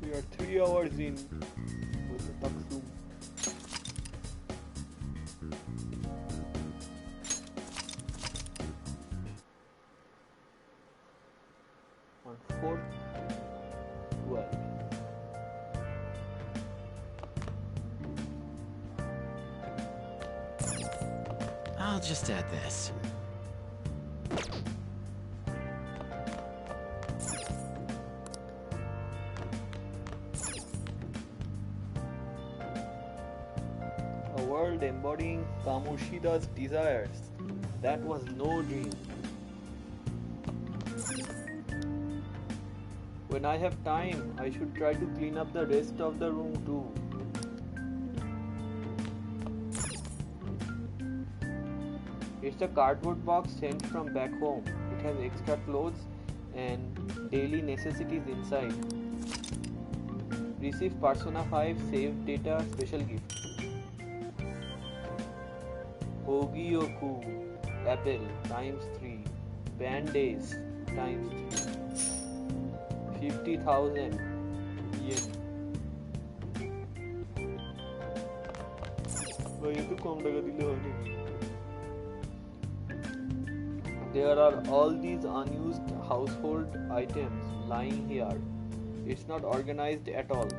We are 3 hours in with the Taksum. On 4/12. I'll just add this. A world embodying Kamoshida's desires. That was no dream. When I have time, I should try to clean up the rest of the room too. It's a cardboard box sent from back home. It has extra clothes and daily necessities inside. Receive Persona 5 saved data special gift. Ogioku Apple times 3. Band-Aids times 3. 50,000 yen. ভাই এত কম টাকা দিলে হয় নাকি? There are all these unused household items lying here. It's not organized at all.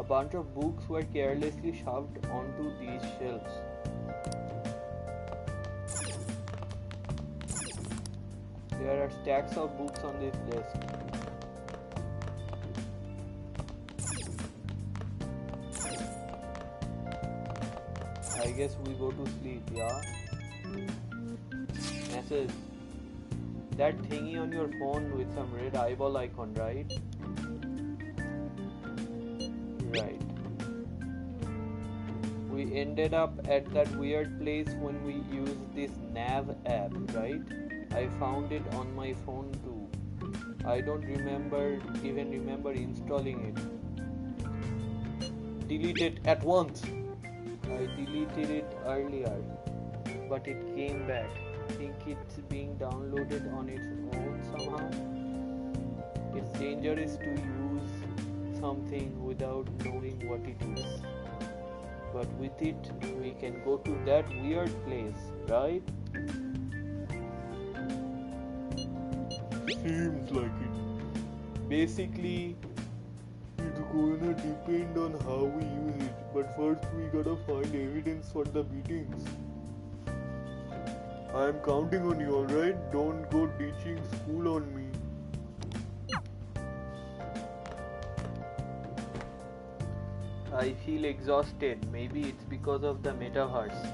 A bunch of books were carelessly shoved onto these shelves. There are stacks of books on this desk. guess we go to sleep, yeah? Message. That thingy on your phone with some red eyeball icon, right? Right. We ended up at that weird place when we used this nav app, right? I found it on my phone too. I don't even remember installing it. Delete it at once. I deleted it earlier, but it came back. Think it's being downloaded on its own somehow? It's dangerous to use something without knowing what it is. But with it, we can go to that weird place, right? Seems like it. Basically, it's gonna depend on how we use it, but first we gotta find evidence for the beatings. I'm counting on you, alright? Don't go ditching school on me. I feel exhausted. Maybe it's because of the metaverse.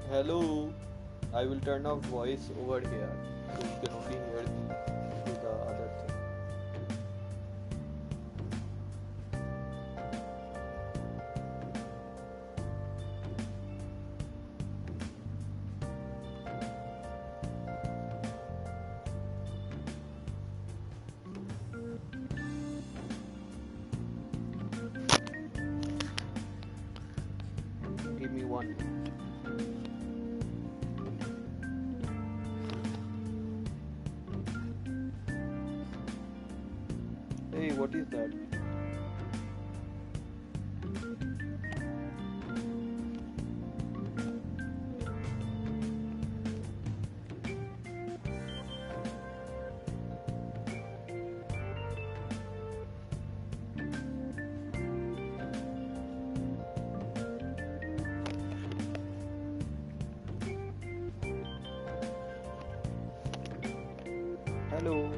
Hello, I will turn off voice over here so you can only hear me through the other thing. Give me 1 minute. Hey, what is that? Hello.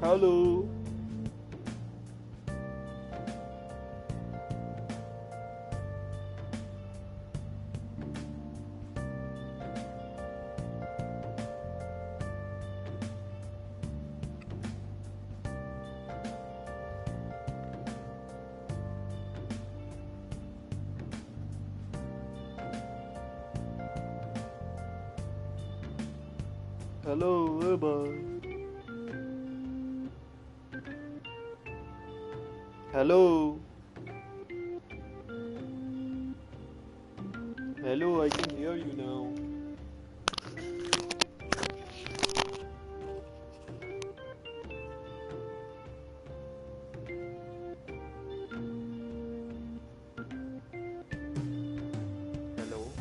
Hello. Hello, bye. Hello. Hello, I can hear you now. Hello.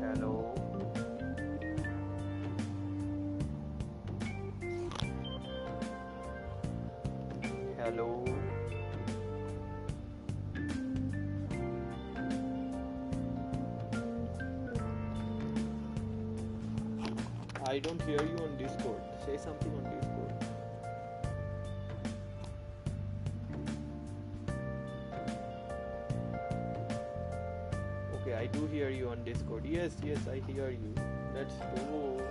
Hello. Hello. I don't hear you on Discord. Say something on Discord. Okay, I do hear you on Discord. Yes, yes, I hear you. Let's go.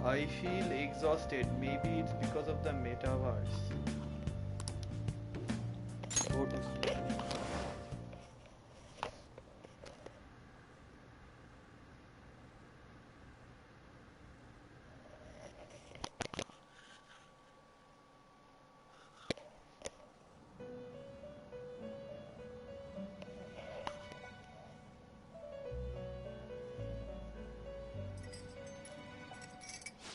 I feel exhausted. Maybe it's because of the metaverse. Go to sleep.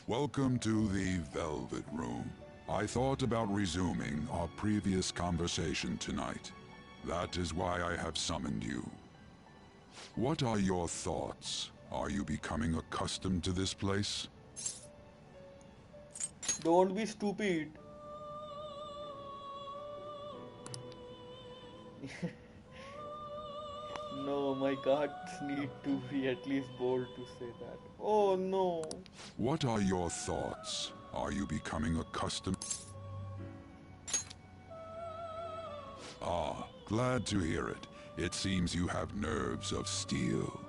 Welcome to the Velvet Room. I thought about resuming our previous conversation tonight. That is why I have summoned you. What are your thoughts? Are you becoming accustomed to this place? Don't be stupid. No, my guts need to be at least bold to say that. Oh no. What are your thoughts? Are you becoming accustomed? Ah, glad to hear it. It seems you have nerves of steel.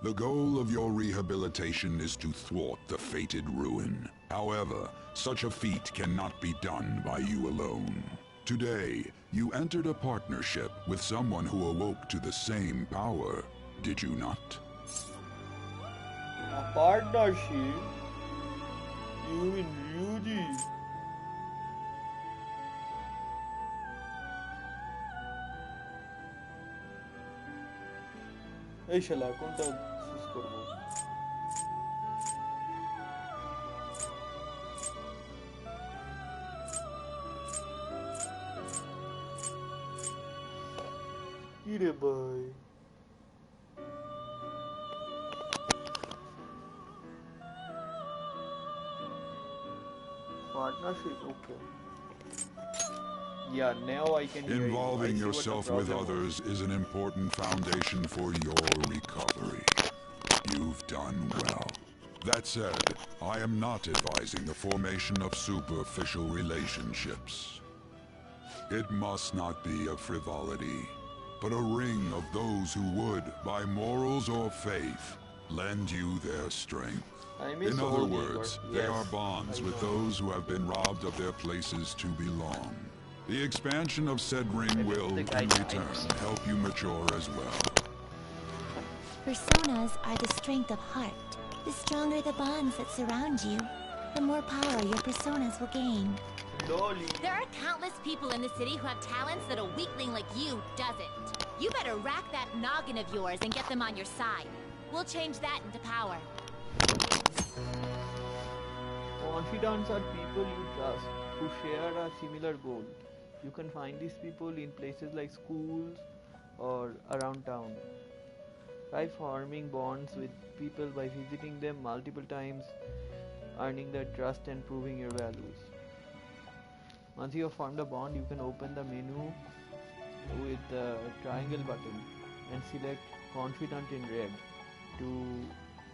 The goal of your rehabilitation is to thwart the fated ruin. However, such a feat cannot be done by you alone. Today, you entered a partnership with someone who awoke to the same power, did you not? A partnership? You mean Ryuji? এই শালা কোনটা choose করব? কি রে ভাই? Partnership, okay. Yeah, now I can hear you. I Involving see what the yourself with problem was. others is an important foundation for your recovery. You've done well. That said, I am not advising the formation of superficial relationships. It must not be a frivolity, but a ring of those who would, by morals or faith, lend you their strength. I miss In old other neighbors. words, they Yes, are bonds I with know. those who have been robbed of their places to belong. The expansion of said ring will, the in guy return, dies. help you mature as well. Personas are the strength of heart. The stronger the bonds that surround you, the more power your personas will gain. Loli. There are countless people in the city who have talents that a weakling like you doesn't. You better rack that noggin of yours and get them on your side. We'll change that into power. Confidants are people you trust who share a similar goal. You can find these people in places like schools or around town. Try forming bonds with people by visiting them multiple times, earning their trust and proving your values. Once you have formed a bond, you can open the menu with the triangle button and select Confidant in red to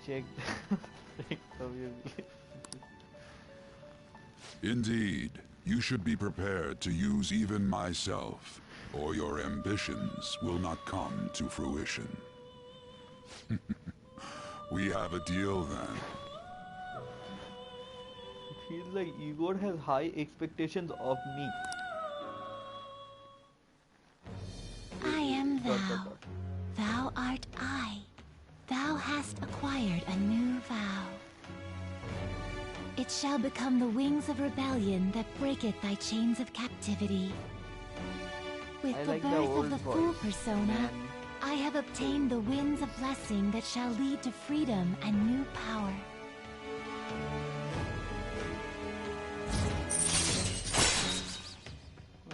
check the strength of your relationship. Indeed, you should be prepared to use even myself, or your ambitions will not come to fruition. We have a deal then. It feels like Igor has high expectations of me. I am Dot, dot, thou. dot. Thou art I. Thou hast acquired a new vow. It shall become the wings of rebellion that breaketh thy chains of captivity. With I the like the birth old of the voice. full persona, Man. I have obtained the winds of blessing that shall lead to freedom and new power.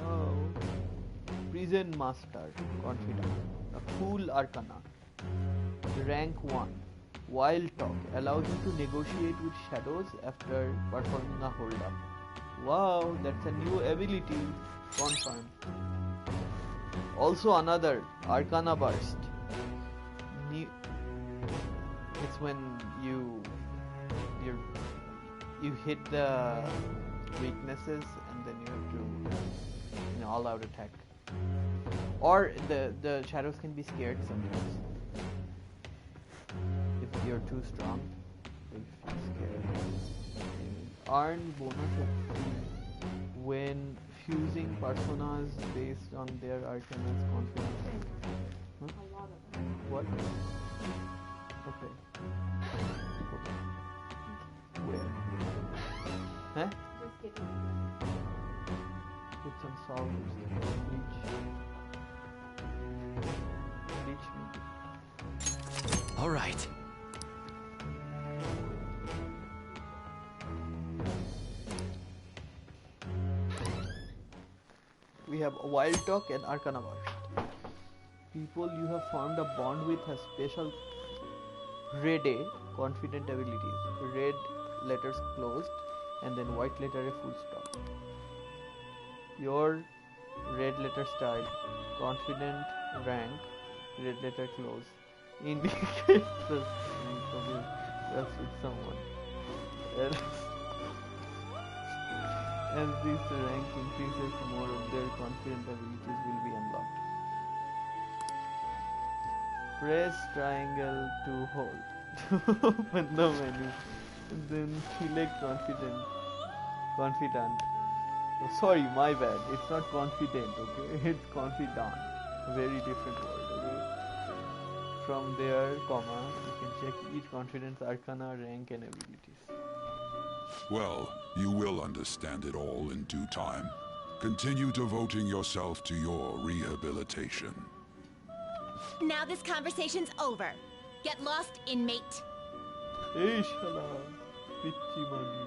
Oh. Prison Master, Confidant. A Cool Arcana. Rank 1. Wild Talk allows you to negotiate with shadows after performing a hold up. Wow, that's a new ability. Confirmed. Also another Arcana Burst. It's when you hit the weaknesses and then you have to all out attack. Or the shadows can be scared sometimes. If you're too strong, if you're scared. Earn bonus when fusing personas based on their Arcana's confidence. Huh? What? Okay. Where? Huh? Put some salt or something. Bleach me. All right. We have Wild Talk and Arcana Burst. People you have formed a bond with have special red A confident abilities. Red letters closed and then white letter a full stop. Your red letter style, confident rank, red letter close, indicates the strength of your trust with someone. As this rank increases, more of their confident abilities will be unlocked. Press triangle to hold to open the menu, and then select confident. Oh, sorry, my bad. It's not confident, okay? It's confidant. Very different word, okay? From there, comma, you can check each confidence arcana, rank, and abilities. Well, you will understand it all in due time. Continue devoting yourself to your rehabilitation. Now this conversation's over. Get lost, inmate. Hey, shala, pichi mani.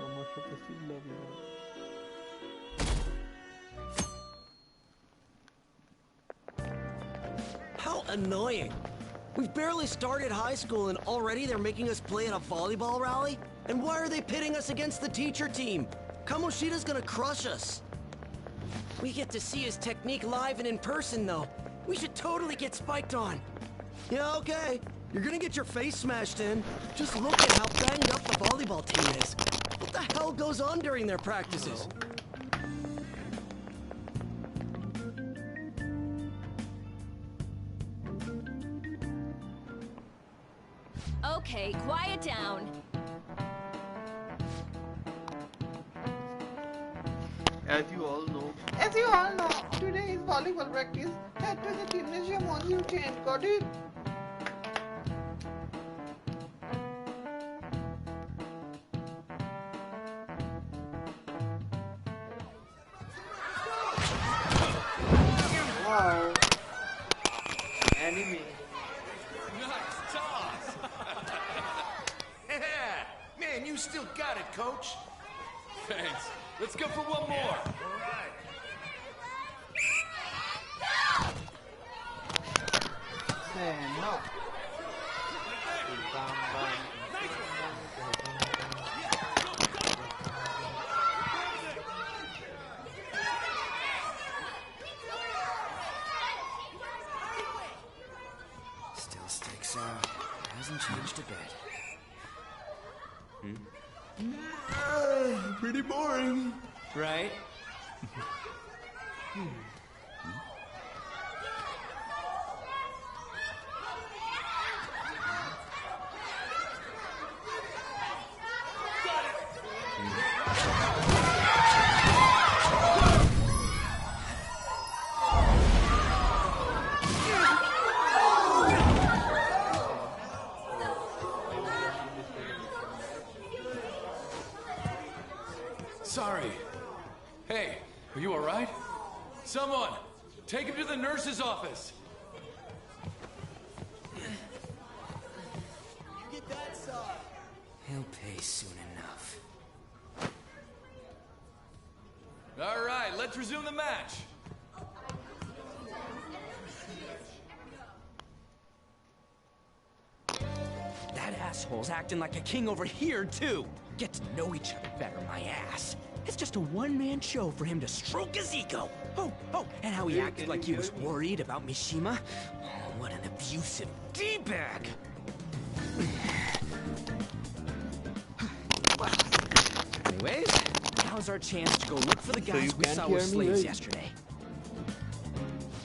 আমার সাথে চিল্লাবি না। How annoying. We've barely started high school and already they're making us play in a volleyball rally? And why are they pitting us against the teacher team? Kamoshida's gonna crush us. We get to see his technique live and in person though. We should totally get spiked on. Yeah, okay. You're gonna get your face smashed in. Just look at how banged up the volleyball team is. What the hell goes on during their practices? Okay, quiet down. As you all know, today is volleyball practice. Head to the gymnasium once you change. Got it? wow, anime. Nice toss! Yeah! Man, you still got it, coach. Thanks. Let's go for one more. All right. Man, no. boring. Right? Sorry. Hey, are you alright? Someone, take him to the nurse's office. Get that saw. He'll pay soon enough. Alright, let's resume the match. That asshole's acting like a king over here, too. Get to know each other better, my ass. It's just a one-man show for him to stroke his ego. Oh, and how he acted like he was worried about Mishima. Oh, what an abusive D-bag. Anyways, now's our chance to go look for the guys we saw with slaves yesterday.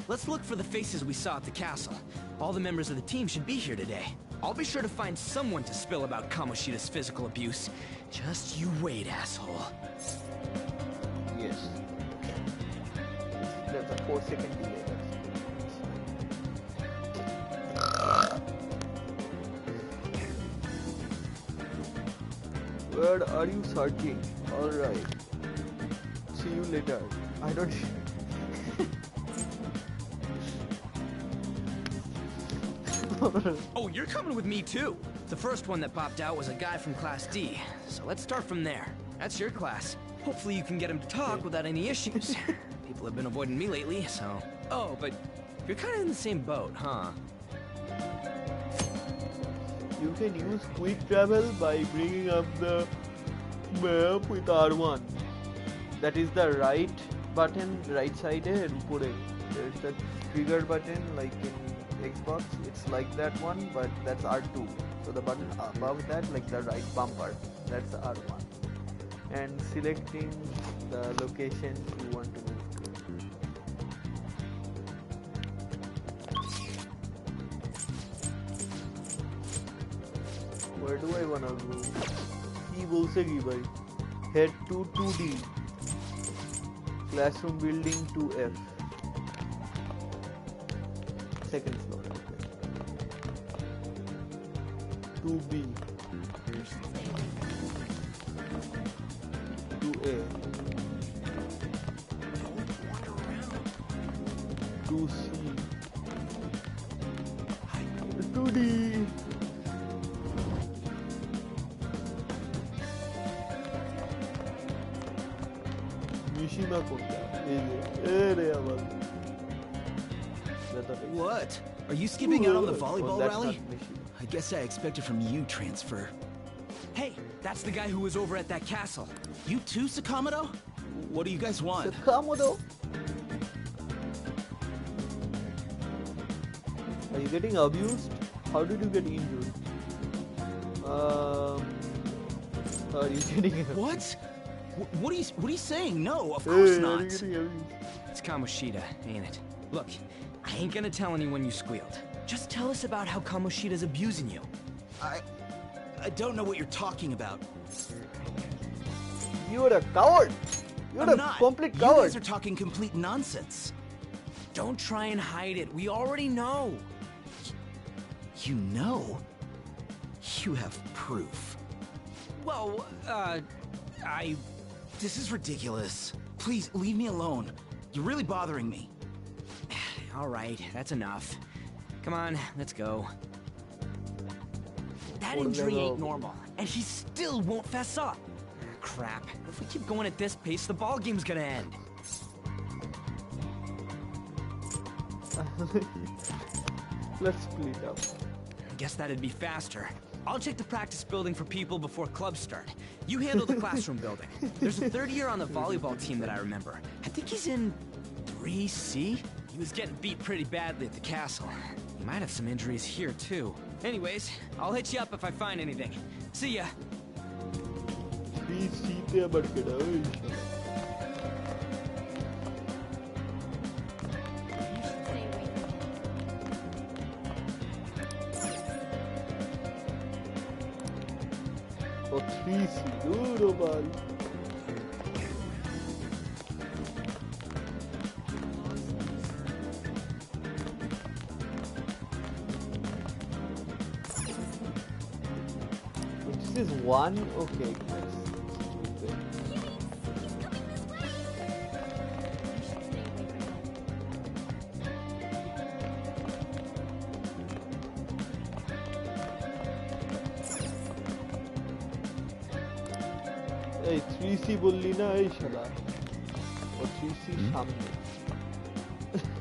Let's look for the faces we saw at the castle. All the members of the team should be here today. I'll be sure to find someone to spill about Kamoshida's physical abuse. Just you wait, asshole. Yes. That's a 4-second delay. Where are you searching? Alright. See you later. I don't... Oh, you're coming with me too. The first one that popped out was a guy from Class D, so let's start from there. That's your class. Hopefully you can get him to talk without any issues. People have been avoiding me lately, so... Oh, but you're kind of in the same boat, huh? You can use quick travel by bringing up the map with R1. That is the right button, right side er upore. There is the trigger button like in Xbox. It's like that one, but that's R2. So the button above that, like the right bumper, that's R1. And selecting the location you want to move to. Where do I wanna go? Ki bolche ki bhai? Head to 2D. Classroom building 2F. Second floor. 2B. 2A. 2C. 2D. Mishima konta? What? Are you skipping out on the volleyball rally? I guess I expected from you, Transfer. Hey, that's the guy who was over at that castle. You too, Sakamoto? What do you guys want? Sakamoto? Are you getting abused? How did you get injured? Are you getting What? What are you saying? No, of course not. It's Kamoshida, ain't it? Look, I ain't gonna tell anyone you squealed. Just tell us about how Kamoshida's abusing you. I don't know what you're talking about. You're a coward! You're I'm a not. complete You coward! guys are talking complete nonsense. Don't try and hide it. We already know. You know? You have proof. Well, This is ridiculous. Please, leave me alone. You're really bothering me. All right, that's enough. Come on, let's go. That injury ain't normal, and he still won't fess up. Crap. If we keep going at this pace, the ball game's gonna end. Let's split up. Guess that'd be faster. I'll check the practice building for people before clubs start. You handle the classroom building. There's a third year on the volleyball team that I remember. I think he's in 3C? He was getting beat pretty badly at the castle. He might have some injuries here, too. Anyways, I'll hit you up if I find anything. See ya. See 3C te abar keda oi shala. Oh, 3C, duro bal. This is one? Okay, nice. Okay. Hey, 3C bolli na ei shala. Oh, 3C samne.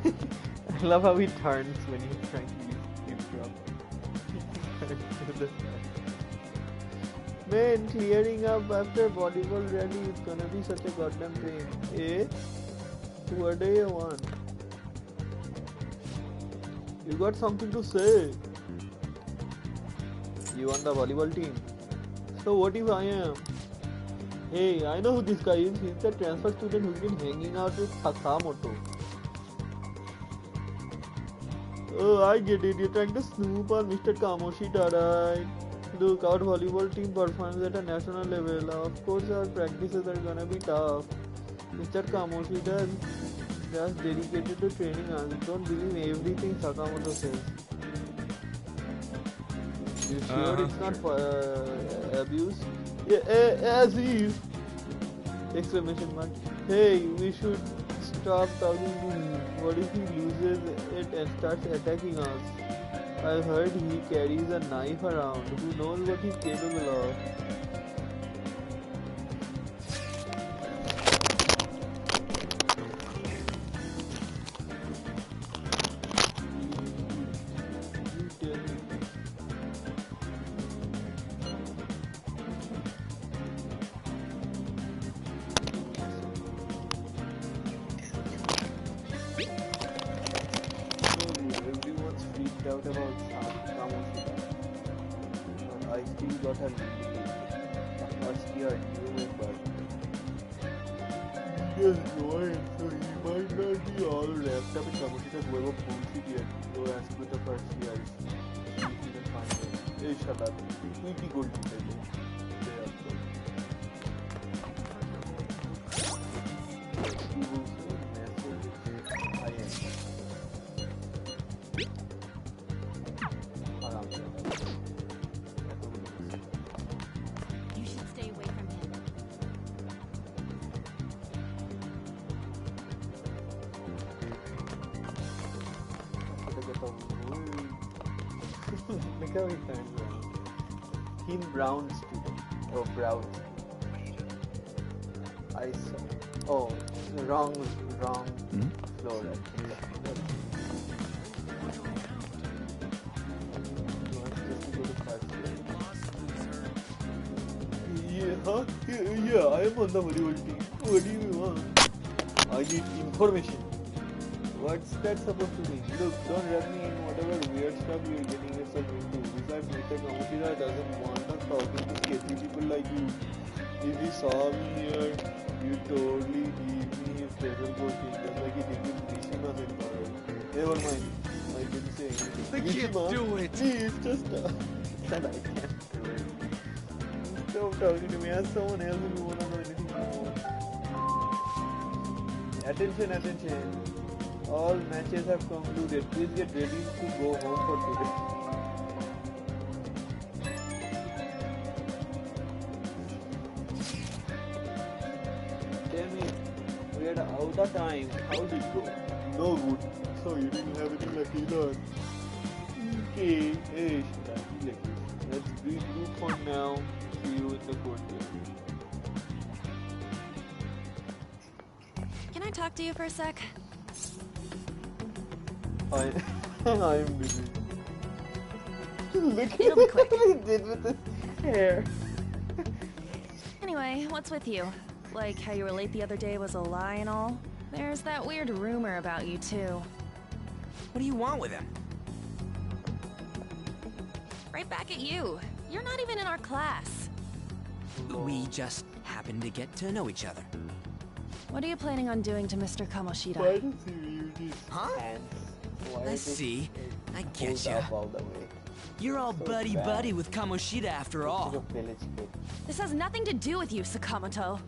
I love how he turns when he's trying to use drop. Man, clearing up after volleyball rally is gonna be such a goddamn pain. Eh? What do you want? You got something to say? You want the volleyball team? So what if I am? Hey, I know who this guy is. He's the transfer student who's been hanging out with Sakamoto. Oh, I get it. You're trying to snoop on Mr. Kamoshida, right? Look, our volleyball team performs at a national level. Of course, our practices are gonna be tough. Mr. Kamoshida is just dedicated to training us. Don't believe everything Sakamoto says. You sure it's not abuse? Yeah, as if! Exclamation mark. Hey, we should stop talking to him. What if he loses it and starts attacking us? I've heard he carries a knife around. Who knows what he's capable of? You tell me. Everyone's freaked out about Kamoshida, but I still got a lead. First year new member. Yes, right. So he might not be all wrapped up in Kamoshida's web of bullshit yet. So as with the first year, he didn't find it. Hey, shut up. Tweety gold today. He was so massive. I am. You should stay away from him. Look how he turns around. Keen brown student. Oh, brown. I saw. Oh, wrong floor. Yeah, I am on the volleyball team. What do you want? I need information. What's that supposed to mean? Look, don't wrap me in whatever weird stuff you're getting yourself into. Besides, Mr. Kamoshida doesn't want us talking to sketchy people like you. If he saw me here, you'd totally give me his special coaching, just like he did with Mishima's in Parade. Never mind. I didn't say anything. I can't do it. Please, just that I can't do it. Stop talking to me. Ask someone else if you want to know anything more. Attention, attention. All matches have concluded. Please get ready to go home for today. Tell me, we are out of time. How did it go? No good. So you didn't have any lucky luck. Okay. Hey, should I be like this? Let's regroup for now. See you in the courtyard. Can I talk to you for a sec? I'm busy. Look at It'll be quick. what he did with his hair. Anyway, what's with you? Like how you were late the other day was a lie and all? There's that weird rumor about you too. What do you want with him? Right back at you. You're not even in our class. We just happened to get to know each other. What are you planning on doing to Mr. Kamoshida? Why does he use his Huh? hands? Why Let's does see. it I hold get ya. up all the way? You're all So buddy-buddy bad. with Kamoshida after Such all. a village kid. This has nothing to do with you, Sakamoto.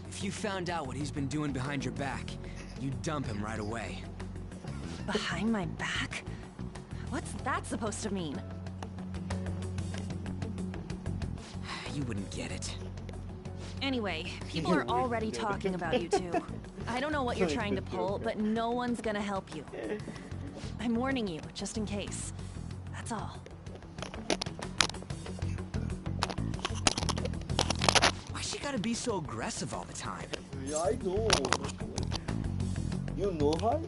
If you found out what he's been doing behind your back, you'd dump him right away. Behind my back? What's that supposed to mean? You wouldn't get it. Anyway, people are already talking about you two. I don't know what you're trying to pull, but no one's gonna help you. I'm warning you, just in case. That's all. Why she gotta be so aggressive all the time? Yeah, I know. You know her?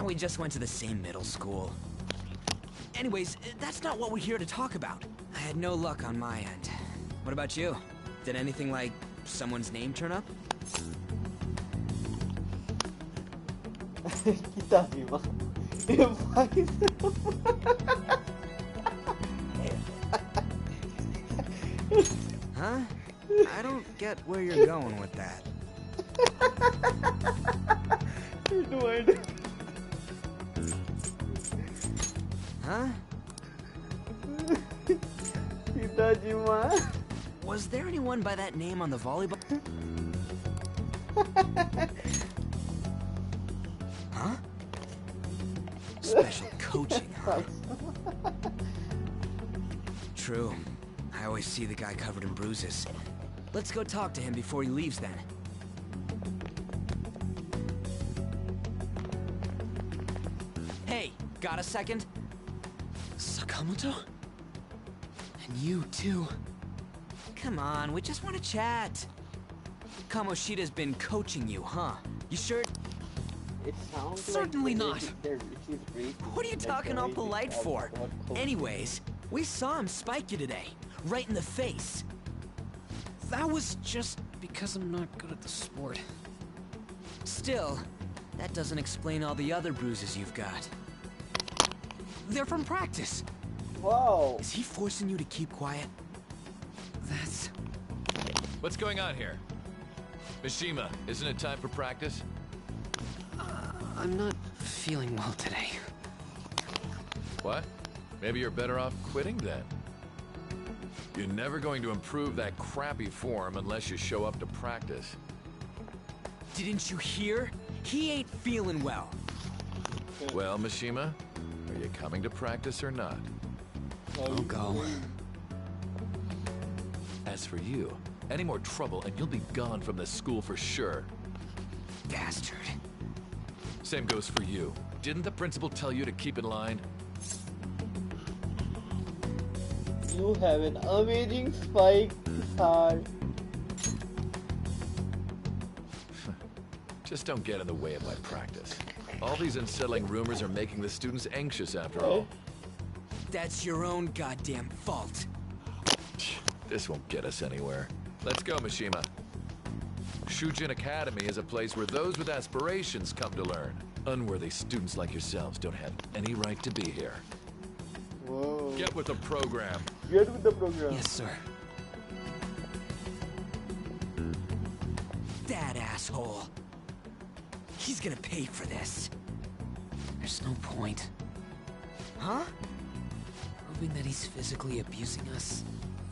We just went to the same middle school. Anyways, that's not what we're here to talk about. I had no luck on my end. What about you? Did anything like someone's name turn up? Kitajima. Huh? I don't get where you're going with that. No idea. Huh? Kitajima. Was there anyone by that name on the volleyball? Huh? Special coaching, huh? True. I always see the guy covered in bruises. Let's go talk to him before he leaves then. Hey, got a second? Sakamoto? And you too. Come on, we just want to chat. Kamoshida's been coaching you, huh? You sure? It sounds Certainly like not. She's racist. What are you Like talking the all way they polite talk for? about culture. Anyways, we saw him spike you today. Right in the face. That was just because I'm not good at the sport. Still, that doesn't explain all the other bruises you've got. They're from practice. Wow. Is he forcing you to keep quiet? That's... What's going on here? Mishima, isn't it time for practice? I'm not feeling well today. What? Maybe you're better off quitting then. You're never going to improve that crappy form unless you show up to practice. Didn't you hear? He ain't feeling well. Well, Mishima, are you coming to practice or not? I'll go. As for you, any more trouble and you'll be gone from this school for sure. Bastard. Same goes for you. Didn't the principal tell you to keep in line? You have an amazing spike, Sar. Just don't get in the way of my practice. All these unsettling rumors are making the students anxious after all. That's your own goddamn fault. This won't get us anywhere. Let's go, Mishima. Shujin Academy is a place where those with aspirations come to learn. Unworthy students like yourselves don't have any right to be here. Whoa. Get with the program. Get with the program. Yes, sir. That asshole. He's gonna pay for this. There's no point. Huh? Proving that he's physically abusing us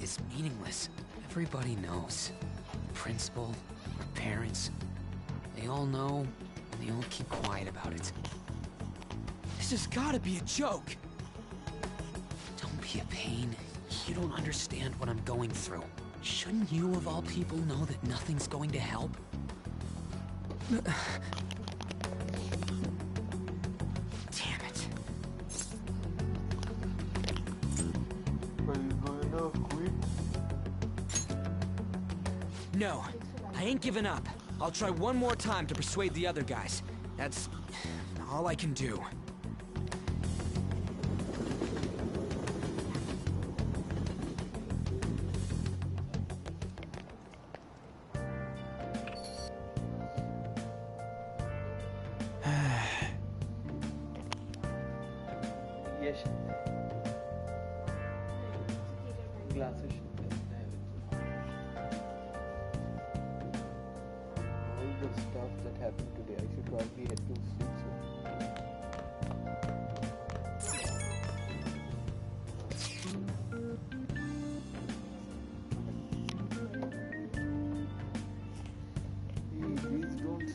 is meaningless. Everybody knows. Principal, our parents, they all know, and they all keep quiet about it. This has gotta be a joke. Don't be a pain. You don't understand what I'm going through. Shouldn't you, of all people, know that nothing's going to help? Damn it. Are you gonna quit? No, I ain't giving up. I'll try one more time to persuade the other guys. That's all I can do. Yes. Glasses. the stuff that happened today. I should probably head to sleep soon. These don't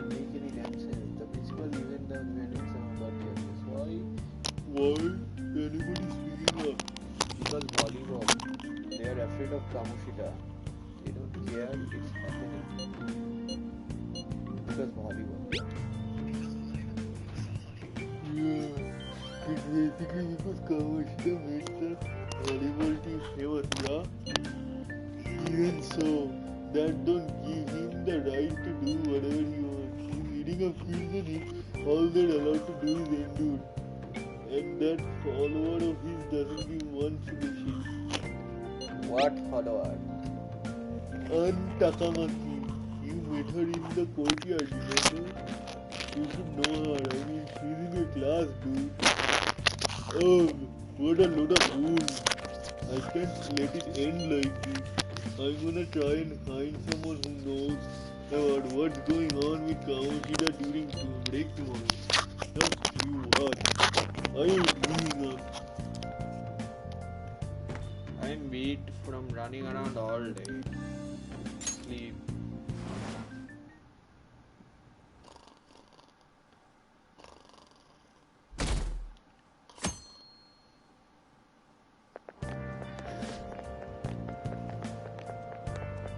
make any damn sense. The principal even the vending some party address. Why? Anybody speaking up? Because volleyball. They are afraid of Kamoshida. They don't care. It's happening. Because volleyball. Yeah. It's basically because Kamoshida made the volleyball team famous, yeah? Even so, that don't give him the right to do whatever he wants. He's leading a field and all they're allowed to do is endure. And that follower of his doesn't give one sugar shit. What follower? Takamaki. You met her in the courtyard, remember? You should know her. I mean, she's in your class, dude. Oh, what a load of bull. I can't let it end like this. I'm gonna try and find someone who knows about what's going on with Kamoshida during break tomorrow. Just you watch. I am leaving us. I'm beat from running around all day. Sleep.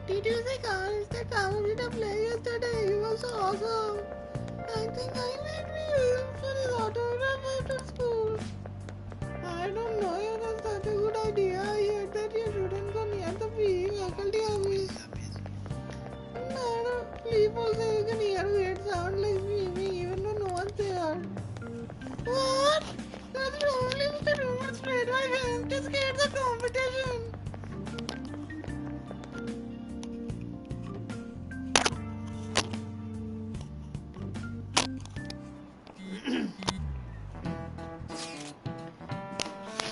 Did you see Carlos that Kamoshida play yesterday? He was so awesome. I think I might be waiting for his autograph after school. I don't know if that's such a good idea. I heard that you shouldn't go near the PE faculty office. No, leave also you can hear weird sound like screaming even though no one's there. What? That's probably the rumor spread by him to scare the competition.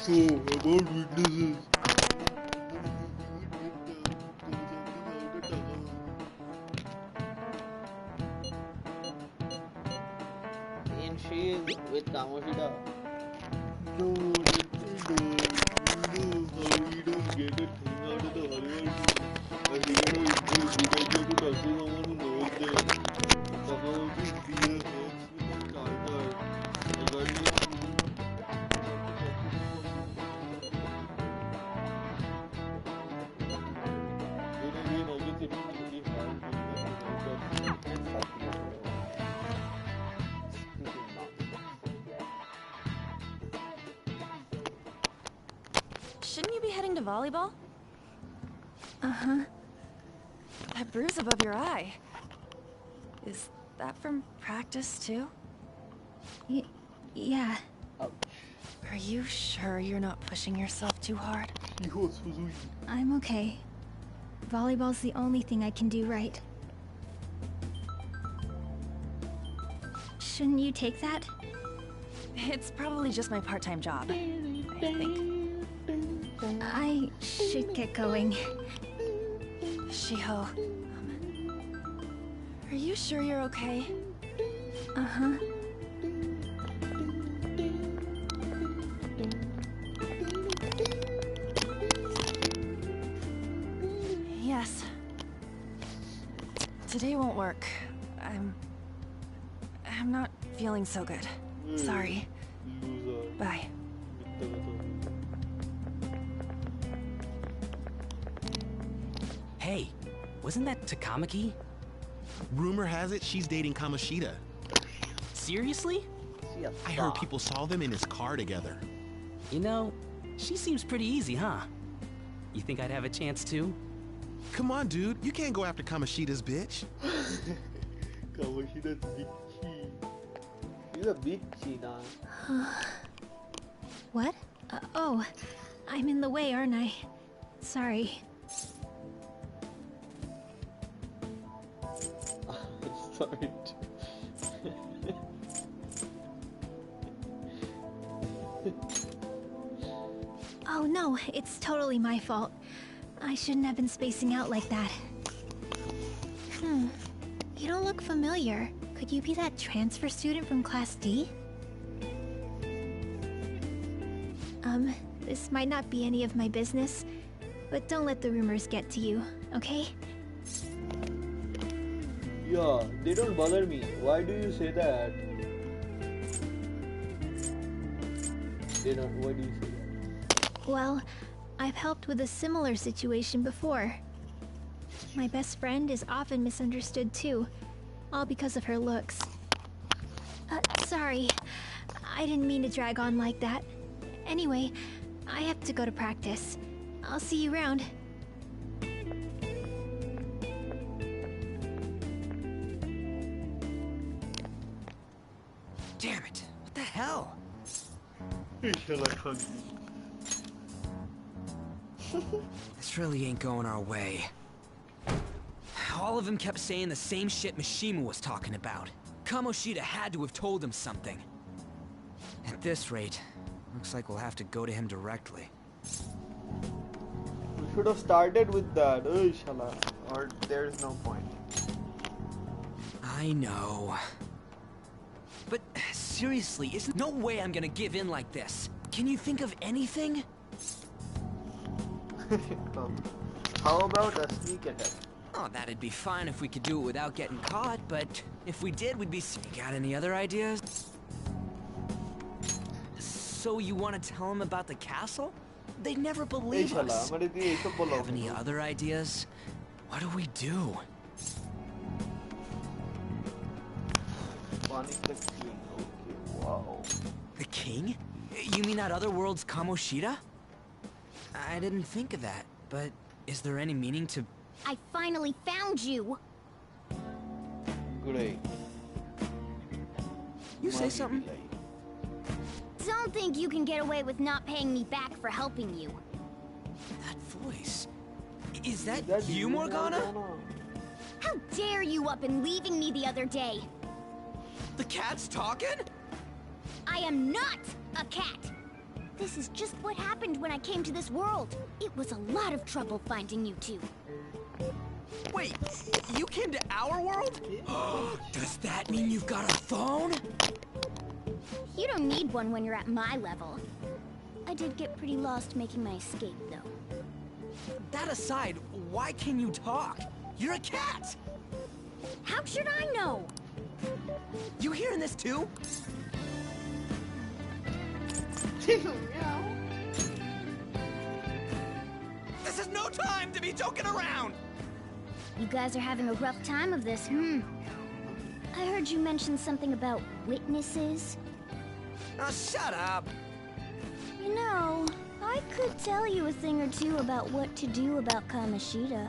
So, about witnesses. And she is with Kamoshida. No, how we don't get a thing out of the Hollywood. I think it was a good idea to talk to someone who knows them. Takamoshi is with Carter. I got this. Shouldn't you be heading to volleyball? Uh-huh. That bruise above your eye. Is that from practice, too? Yeah. Are you sure you're not pushing yourself too hard? I'm okay. Volleyball's the only thing I can do right. Shouldn't you take that? It's probably just my part-time job, I think. I should get going. Shiho, are you sure you're okay? Uh-huh. Yes. Today won't work. I'm not feeling so good. Sorry. Bye. Hey, wasn't that Takamaki? Rumor has it she's dating Kamoshida. Seriously? I heard people saw them in his car together. You know, she seems pretty easy, huh? You think I'd have a chance too? Come on, dude. You can't go after Kamoshida's bitch. Kamoshida's bitchy. She's a bitchy now. What? Oh, I'm in the way, aren't I? Sorry. Sorry. Oh no, it's totally my fault. I shouldn't have been spacing out like that. You don't look familiar. Could you be that transfer student from Class D? This might not be any of my business, but don't let the rumors get to you, okay? Yeah, they don't bother me. Why do you say that? They don't. Why do you say that? Well, I've helped with a similar situation before. My best friend is often misunderstood too, all because of her looks. Sorry, I didn't mean to drag on like that. Anyway, I have to go to practice. I'll see you around. Damn it! What the hell? This really ain't going our way. All of them kept saying the same shit Mishima was talking about. Kamoshida had to have told him something. At this rate, looks like we'll have to go to him directly. We should have started with that, Shala. Or there's no point. I know. But seriously, there's no way I'm gonna give in like this. Can you think of anything? How about a sneak attack? Oh, that'd be fine if we could do it without getting caught, but if we did, we'd be... You got any other ideas? So you want to tell them about the castle? They'd never believe us. Have any other ideas? What do we do? One is the king. Okay, wow. The king? You mean that other world's Kamoshida? I didn't think of that, but is there any meaning to... I finally found you! Great. You say something? Don't think you can get away with not paying me back for helping you. That voice... Is that you, Morgana? How dare you up and leaving me the other day? The cat's talking? I am not a cat! This is just what happened when I came to this world. It was a lot of trouble finding you two. Wait, you came to our world? Does that mean you've got a phone? You don't need one when you're at my level. I did get pretty lost making my escape, though. That aside, why can you talk? You're a cat! How should I know? You hearing this too? This is no time to be joking around! You guys are having a rough time of this, I heard you mention something about witnesses. Oh, shut up! You know, I could tell you a thing or two about what to do about Kamoshida.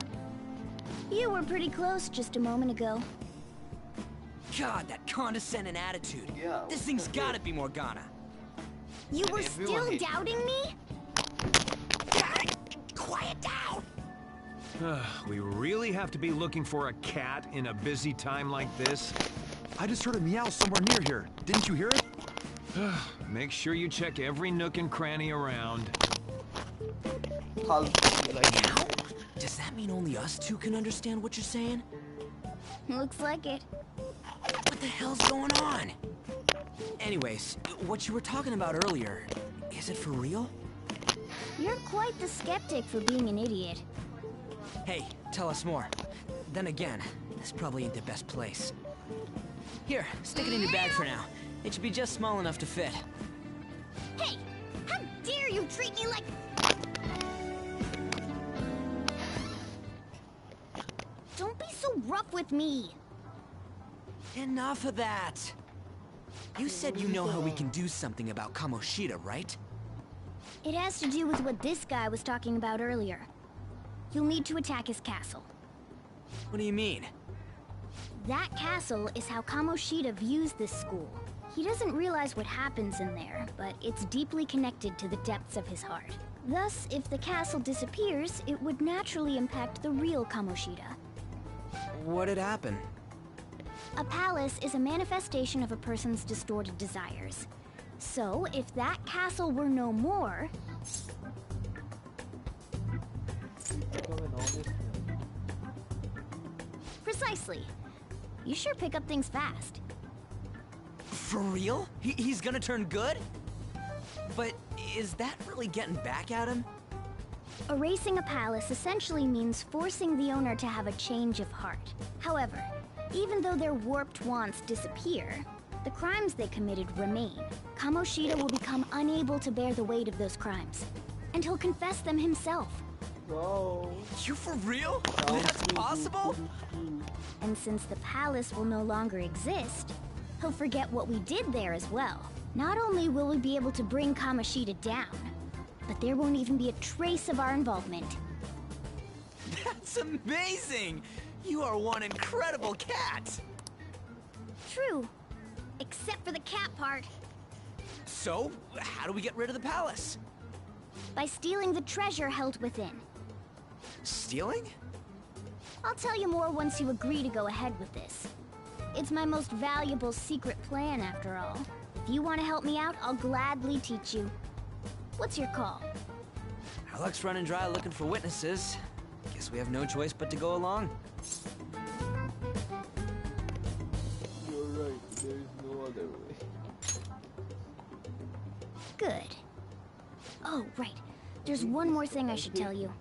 You were pretty close just a moment ago. God, that condescending attitude. Yeah, this thing's gotta be Morgana. You were still doubting me? Quiet down! We really have to be looking for a cat in a busy time like this? I just heard a meow somewhere near here. Didn't you hear it? Make sure you check every nook and cranny around. Meow? Does that mean only us two can understand what you're saying? Looks like it. What the hell's going on? Anyways, what you were talking about earlier, is it for real? You're quite the skeptic for being an idiot. Hey, tell us more. Then again, this probably ain't the best place. Here, stick it in your bag for now. It should be just small enough to fit. Hey! How dare you treat me like... Don't be so rough with me! Enough of that! You said you know how we can do something about Kamoshida, right? It has to do with what this guy was talking about earlier. You'll need to attack his castle. What do you mean? That castle is how Kamoshida views this school. He doesn't realize what happens in there, but it's deeply connected to the depths of his heart. Thus, if the castle disappears, it would naturally impact the real Kamoshida. What'd happen? A palace is a manifestation of a person's distorted desires. So, if that castle were no more... Become an honest man. Precisely. You sure pick up things fast. For real? He's gonna turn good? But is that really getting back at him? Erasing a palace essentially means forcing the owner to have a change of heart. However, even though their warped wants disappear, the crimes they committed remain. Kamoshida will become unable to bear the weight of those crimes, and he'll confess them himself. Wow. You for real? That's possible? And since the palace will no longer exist, he'll forget what we did there as well. Not only will we be able to bring Kamoshida down, but there won't even be a trace of our involvement. That's amazing! You are one incredible cat! True. Except for the cat part. So, how do we get rid of the palace? By stealing the treasure held within. Stealing? I'll tell you more once you agree to go ahead with this. It's my most valuable secret plan, after all. If you want to help me out, I'll gladly teach you. What's your call? Our luck's running dry looking for witnesses. Guess we have no choice but to go along. You're right, there is no other way. Good. Oh, right. There's one more thing I should tell you.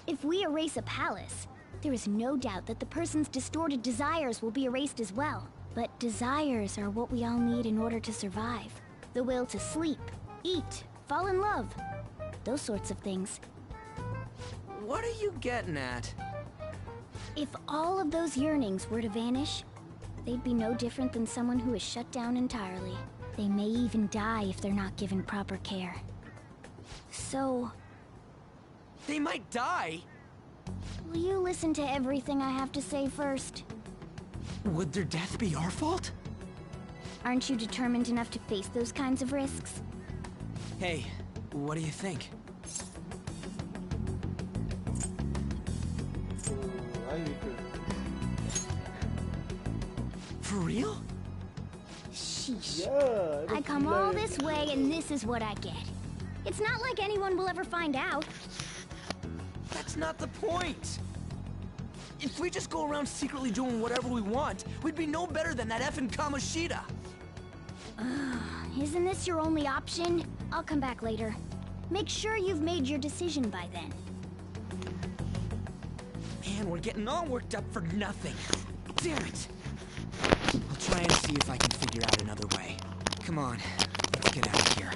If we erase a palace, there is no doubt that the person's distorted desires will be erased as well. But desires are what we all need in order to survive. The will to sleep, eat, fall in love. Those sorts of things. What are you getting at? If all of those yearnings were to vanish, they'd be no different than someone who is shut down entirely. They may even die if they're not given proper care. So... They might die? Will you listen to everything I have to say first? Would their death be our fault? Aren't you determined enough to face those kinds of risks? Hey, what do you think? For real? Sheesh. Yeah, I come all this way and this is what I get. It's not like anyone will ever find out. That's not the point! If we just go around secretly doing whatever we want, we'd be no better than that effing Kamoshida! Isn't this your only option? I'll come back later. Make sure you've made your decision by then. Man, we're getting all worked up for nothing. Damn it! I'll try and see if I can figure out another way. Come on, let's get out of here.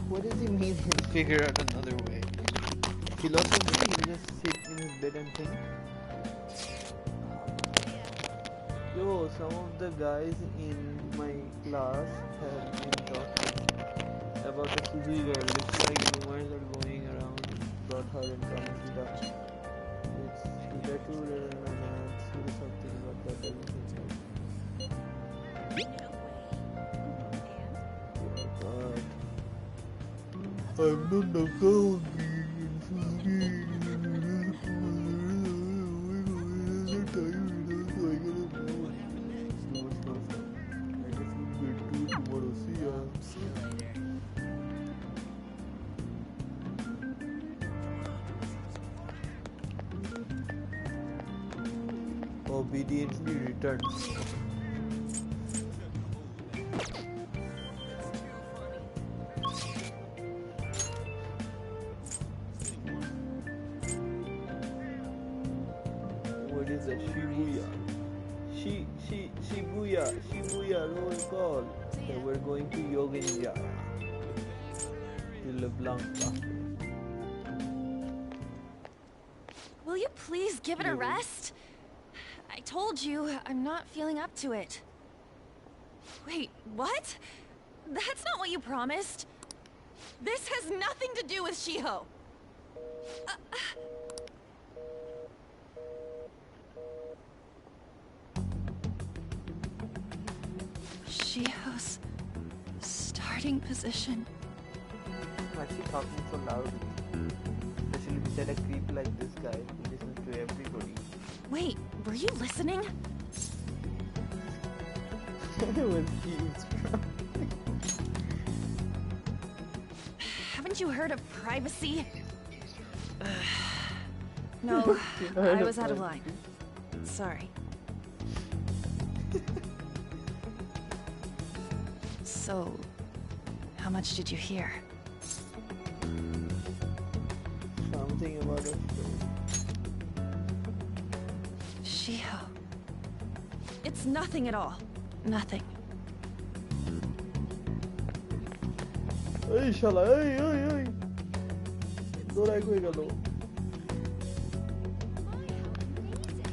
What does he mean he'll figure out another way? Philosophy? He'll just sit in his bed and think? Yo, some of the guys in my class have been talking about a Suzui girl. Looks like rumors are going around about her and Kamoshida. It's that too romance or something, but that doesn't seem right. I'm not the girl obediently returns. What is that? Shibuya roll call. So we're going to Yogenja. To LeBlanc. Will you please give it a rest? I told you, I'm not feeling up to it. Wait, what? That's not what you promised. This has nothing to do with Shiho. Shiho's starting position. Why is she talking so loudly? Especially beside a creep like this guy who listens to everybody. Wait, were you listening? When he is Haven't you heard of privacy? No, I was out of line. Sorry. So, how much did you hear? Something about a Shiho. It's nothing at all. Nothing. Hey, shala, hey. Dora koi galo.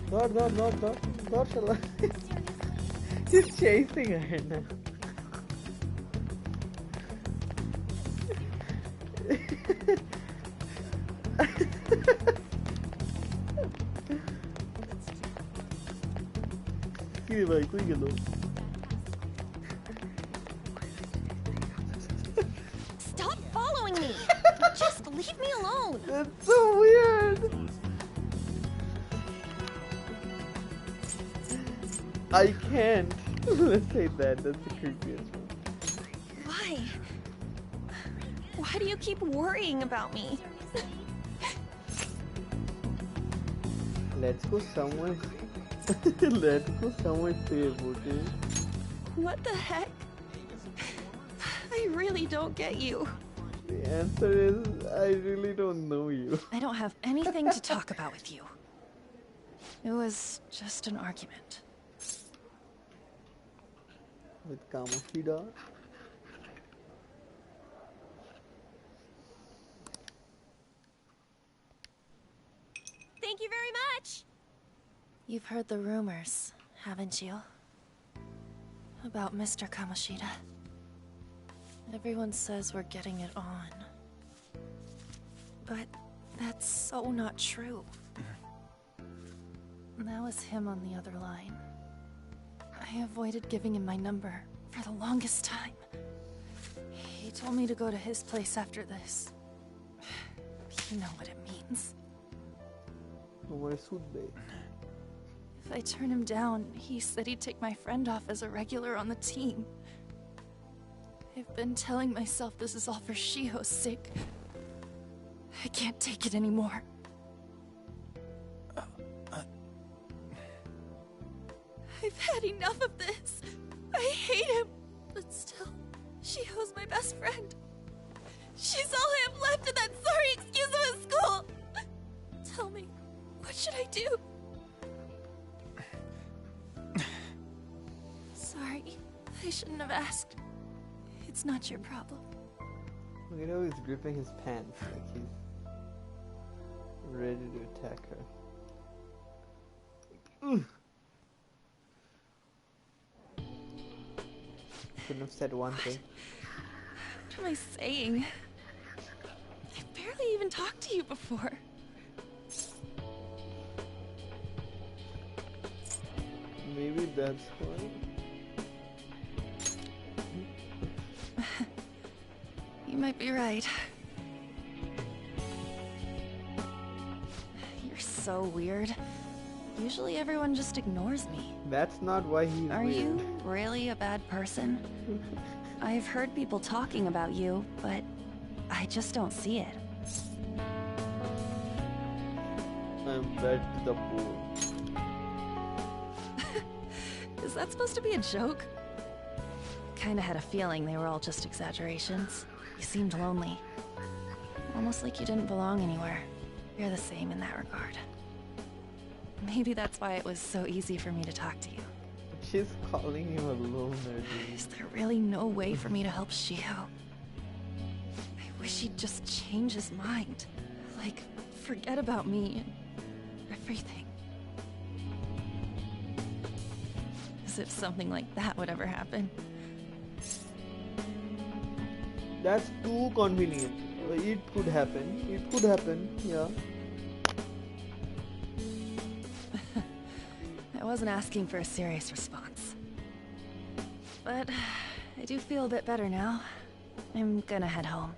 Dor, shala. He's chasing her now. Kiri bhai, koi galo. Stop following me! Just leave me alone! That's so weird! I can't. Let's say that. That's the creepiest one. Why? Why do you keep worrying about me? Let's go somewhere. Let's go somewhere safe, okay? What the heck? I really don't get you. The answer is, I really don't know you. I don't have anything to talk about with you. It was just an argument. With Kamoshida? Thank you very much! You've heard the rumors, haven't you? About Mr. Kamoshida. Everyone says we're getting it on. But that's so not true. That was him on the other line. I avoided giving him my number for the longest time. He told me to go to his place after this. You know what it means. If I turn him down, he said he'd take my friend off as a regular on the team. I've been telling myself this is all for Shiho's sake. I can't take it anymore. I've had enough of this. I hate him. But still, Shiho's my best friend. She's all I have left in that sorry excuse of a school. Tell me, what should I do? Sorry, I shouldn't have asked. It's not your problem. Look at how he's gripping his pants like he's ready to attack her. Couldn't have said one thing. What am I saying? I've barely even talked to you before. Maybe that's why. You might be right. You're so weird. Usually everyone just ignores me. That's not why he's Are weird. you really a bad person? I've heard people talking about you, but I just don't see it. I'm bad to the bone. Is that supposed to be a joke? Kinda had a feeling they were all just exaggerations. You seemed lonely. Almost like you didn't belong anywhere. You're the same in that regard. Maybe that's why it was so easy for me to talk to you. She's calling him a loner, dude. Is there really no way for me to help Shiho? I wish he'd just change his mind. Like, forget about me and everything. As if something like that would ever happen. That's too convenient. It could happen. It could happen, yeah. I wasn't asking for a serious response. But I do feel a bit better now. I'm gonna head home.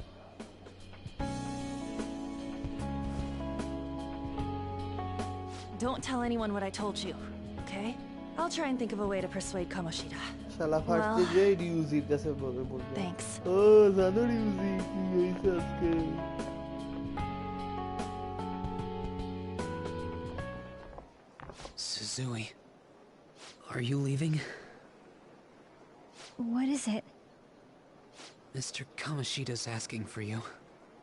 Don't tell anyone what I told you, okay? I'll try and think of a way to persuade Kamoshida. Shala फाटते जाए Ryuzi कैसे बोल Thanks. Oh, ज़्यादा Ryuzi की यही से उसके. Suzui. Are you leaving? What is it? Mr. Kamoshida's asking for you.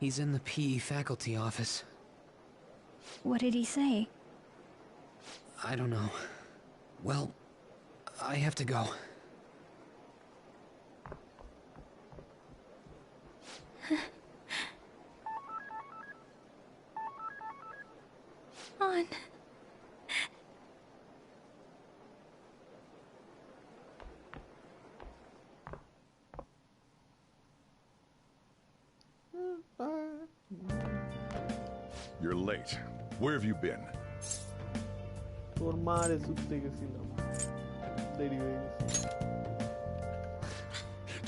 He's in the PE faculty office. What did he say? I don't know. Well, I have to go. On. You're late. Where have you been? তোর মারে সুখতে গেছিলাম দেরি হয়ে গেছে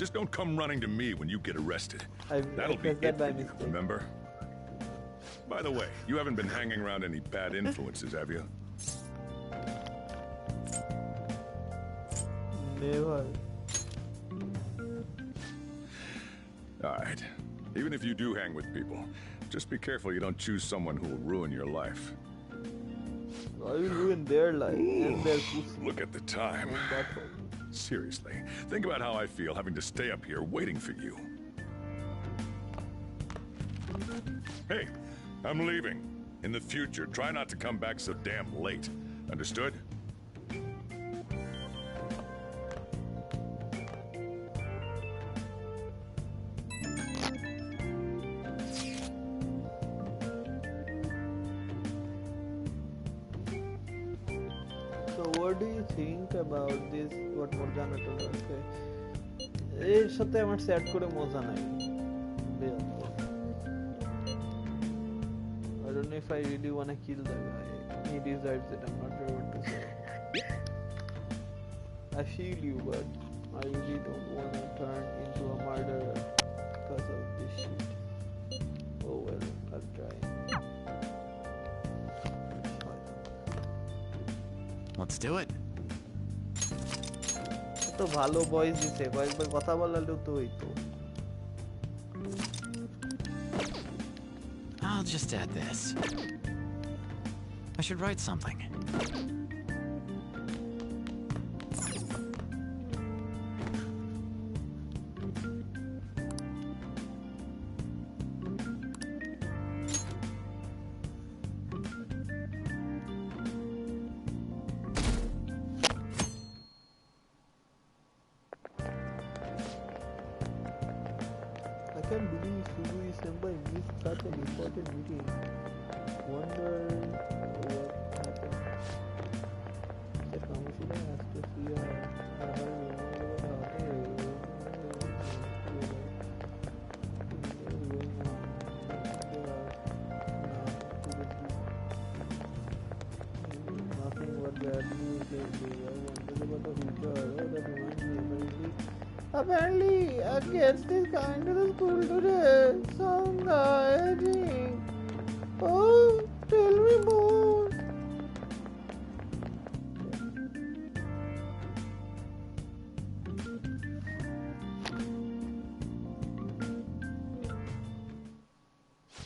Just don't come running to me when you get arrested. That'll be pressed that it by for you, mistake. remember? By the way, you haven't been hanging around any bad influences, have you? Never. Alright. Even if you do hang with people, just be careful you don't choose someone who will ruin your life. I will ruin their life and their pussy. Look at the time. Seriously, think about how I feel having to stay up here waiting for you. Hey, I'm leaving. In the future, try not to come back so damn late. Understood? So what do you think about this? What Morgana told us? এর সাথে আমার set করে মজা নাই। I don't know if I really want to kill the guy. He deserves it. I'm not sure what to say. I feel you, but I really don't want to turn into a murderer because of this shit. Oh well, I'll try. Let's do it. তো ভালো voice দিছে কয়েকবার কথা বলালেও তো হইতো I'll just add this. I should write something. I can't believe Sugui Senpai missed such an important meeting. Wonder what happened. The Kamoshida has to see her nothing but bad news lately. I wonder about the future. Oh, that reminds me. Apparently, a kid is coming to the school today. Some guy, I think. Oh, tell me more.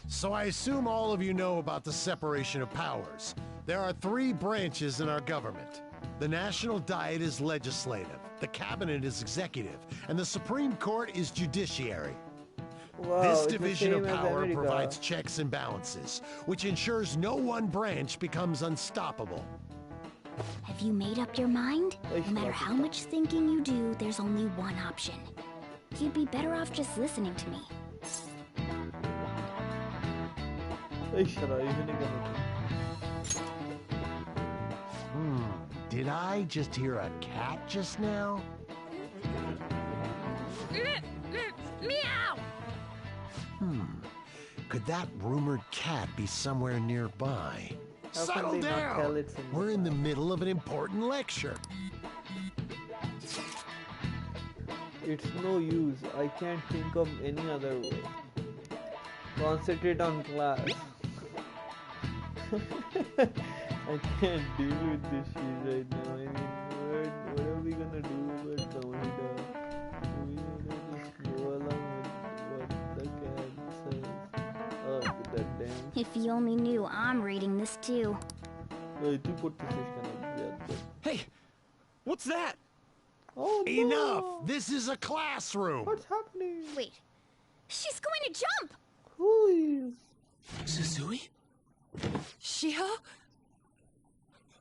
So I assume all of you know about the separation of powers. There are 3 branches in our government. The National Diet is legislative, the Cabinet is executive, and the Supreme Court is judiciary. Wow, This it's the division of same as power America. provides checks and balances, which ensures no one branch becomes unstoppable. Have you made up your mind? No matter how much thinking you do, there's only one option. You'd be better off just listening to me. Did I just hear a cat just now? Meow! Could that rumored cat be somewhere nearby? How can Settle they not down! tell it's in the We're in the middle of an important lecture. It's no use. I can't think of any other way. Concentrate on class. I can't deal with this shit right now. I mean, what are we gonna do about Kamoshida? We gonna just go along with what the cat says. Oh, that damn. If you only knew I'm reading this too. Tu put this kind of. Hey, What's that? Oh, no. Enough! This is a classroom! What's happening? Wait. She's going to jump! Who is? Suzui? Shio?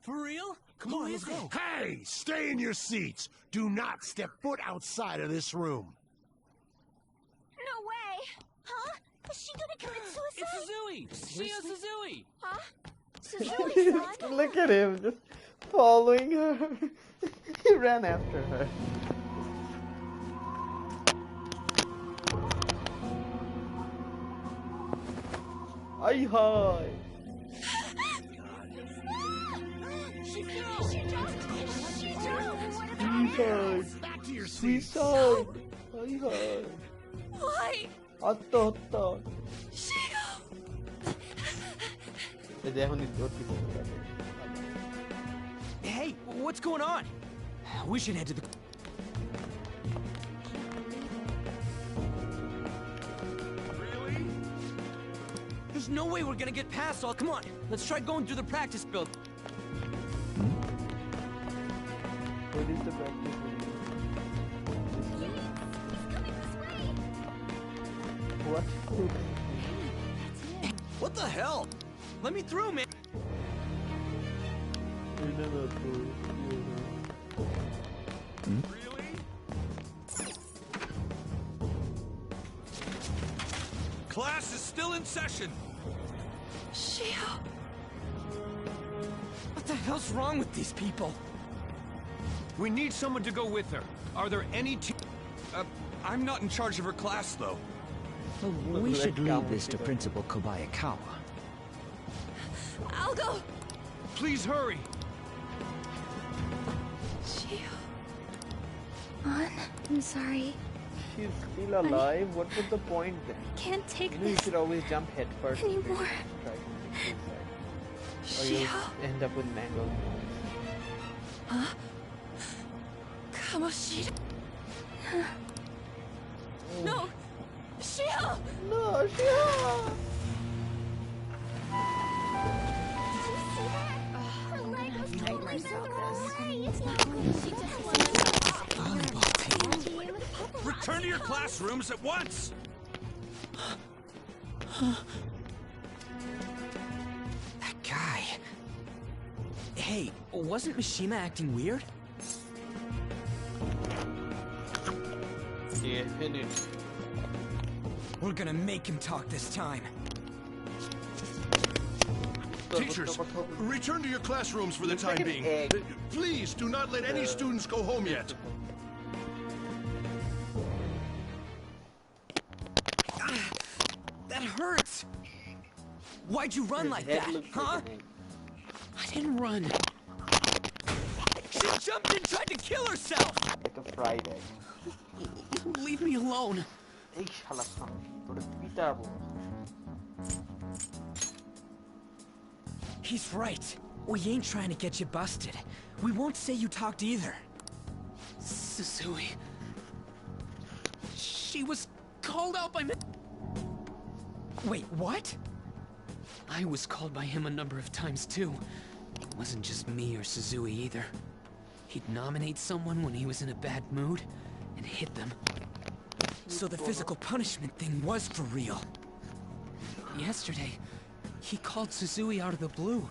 For real? Come on, let's go. Hey! Stay in your seats! Do not step foot outside of this room. No way! Huh? Is she gonna commit suicide? It's Suzui! Shio Suzui! Huh? Suzui-san? Look at him, just following her. He ran after her. Ay hi! Back to your seats! Suicide! Ay hi! Why? Atta atta! Shio! Hey, what's going on? We should head to the... Really? There's no way we're gonna get past all... Come on, let's try going through the practice build. What is the practice? What? What the hell? Let me through, man. Really? Class is still in session. Shio! What the hell's wrong with these people? We need someone to go with her. Are there any I'm not in charge of her class, though. We should leave this to Principal Kobayakawa. I'll go! Please hurry! Shio. I'm sorry. She's still alive? What was the point then? I can't take You know, you this should always jump head first. anymore. Try to suicide. Or you'll end up with mangled bones. Huh? Kamoshida? No! Shio! No, Shio! Her leg was totally Return to your classrooms at once! That guy... Hey, wasn't Mishima acting weird? Definitely. We're gonna make him talk this time. Teachers, return to your classrooms for the time being. Please do not let any students go home yet. That hurts! Why'd you run like that, huh? I didn't run. She jumped and tried to kill herself! Like a fried egg. Leave me alone. He's right. We ain't trying to get you busted. We won't say you talked either. Suzui. She was called out by me. Wait, what? I was called by him a number of times too. It wasn't just me or Suzui either. He'd nominate someone when he was in a bad mood and hit them. So the physical punishment thing was for real. Yesterday, he called Suzui out of the blue.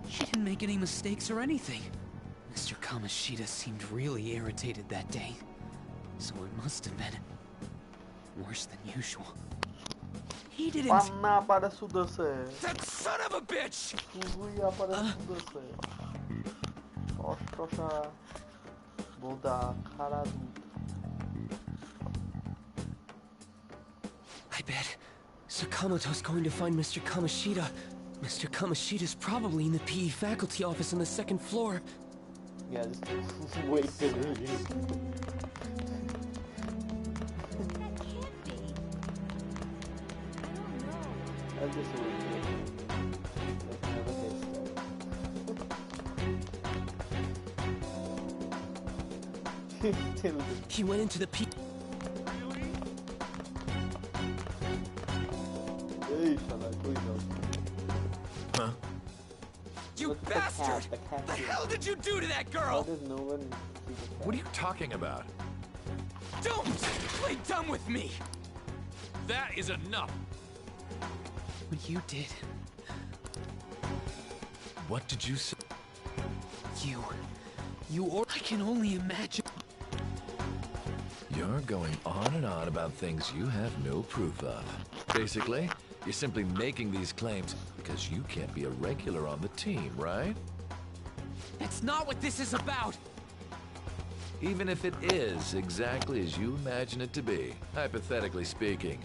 He didn't make any mistakes or anything. Mr. Kamoshida seemed really irritated that day. So it must have been worse than usual. He didn't... That son of a bitch! I bet Sakamoto's going to find Mr. Kamoshida. Mr. Kamoshida's probably in the PE faculty office on the second floor. Yeah, just wait till I'll just wait. Like, never get started. He went into the PE... Huh? You bastard! bastard! What the hell did you do to that girl? How does no one see the cat? What are you talking about? Don't play dumb with me! That is enough! What you did. What did you say? I can only imagine. You're going on and on about things you have no proof of. Basically, you're simply making these claims because you can't be a regular on the team, right? That's not what this is about! Even if it is exactly as you imagine it to be, hypothetically speaking.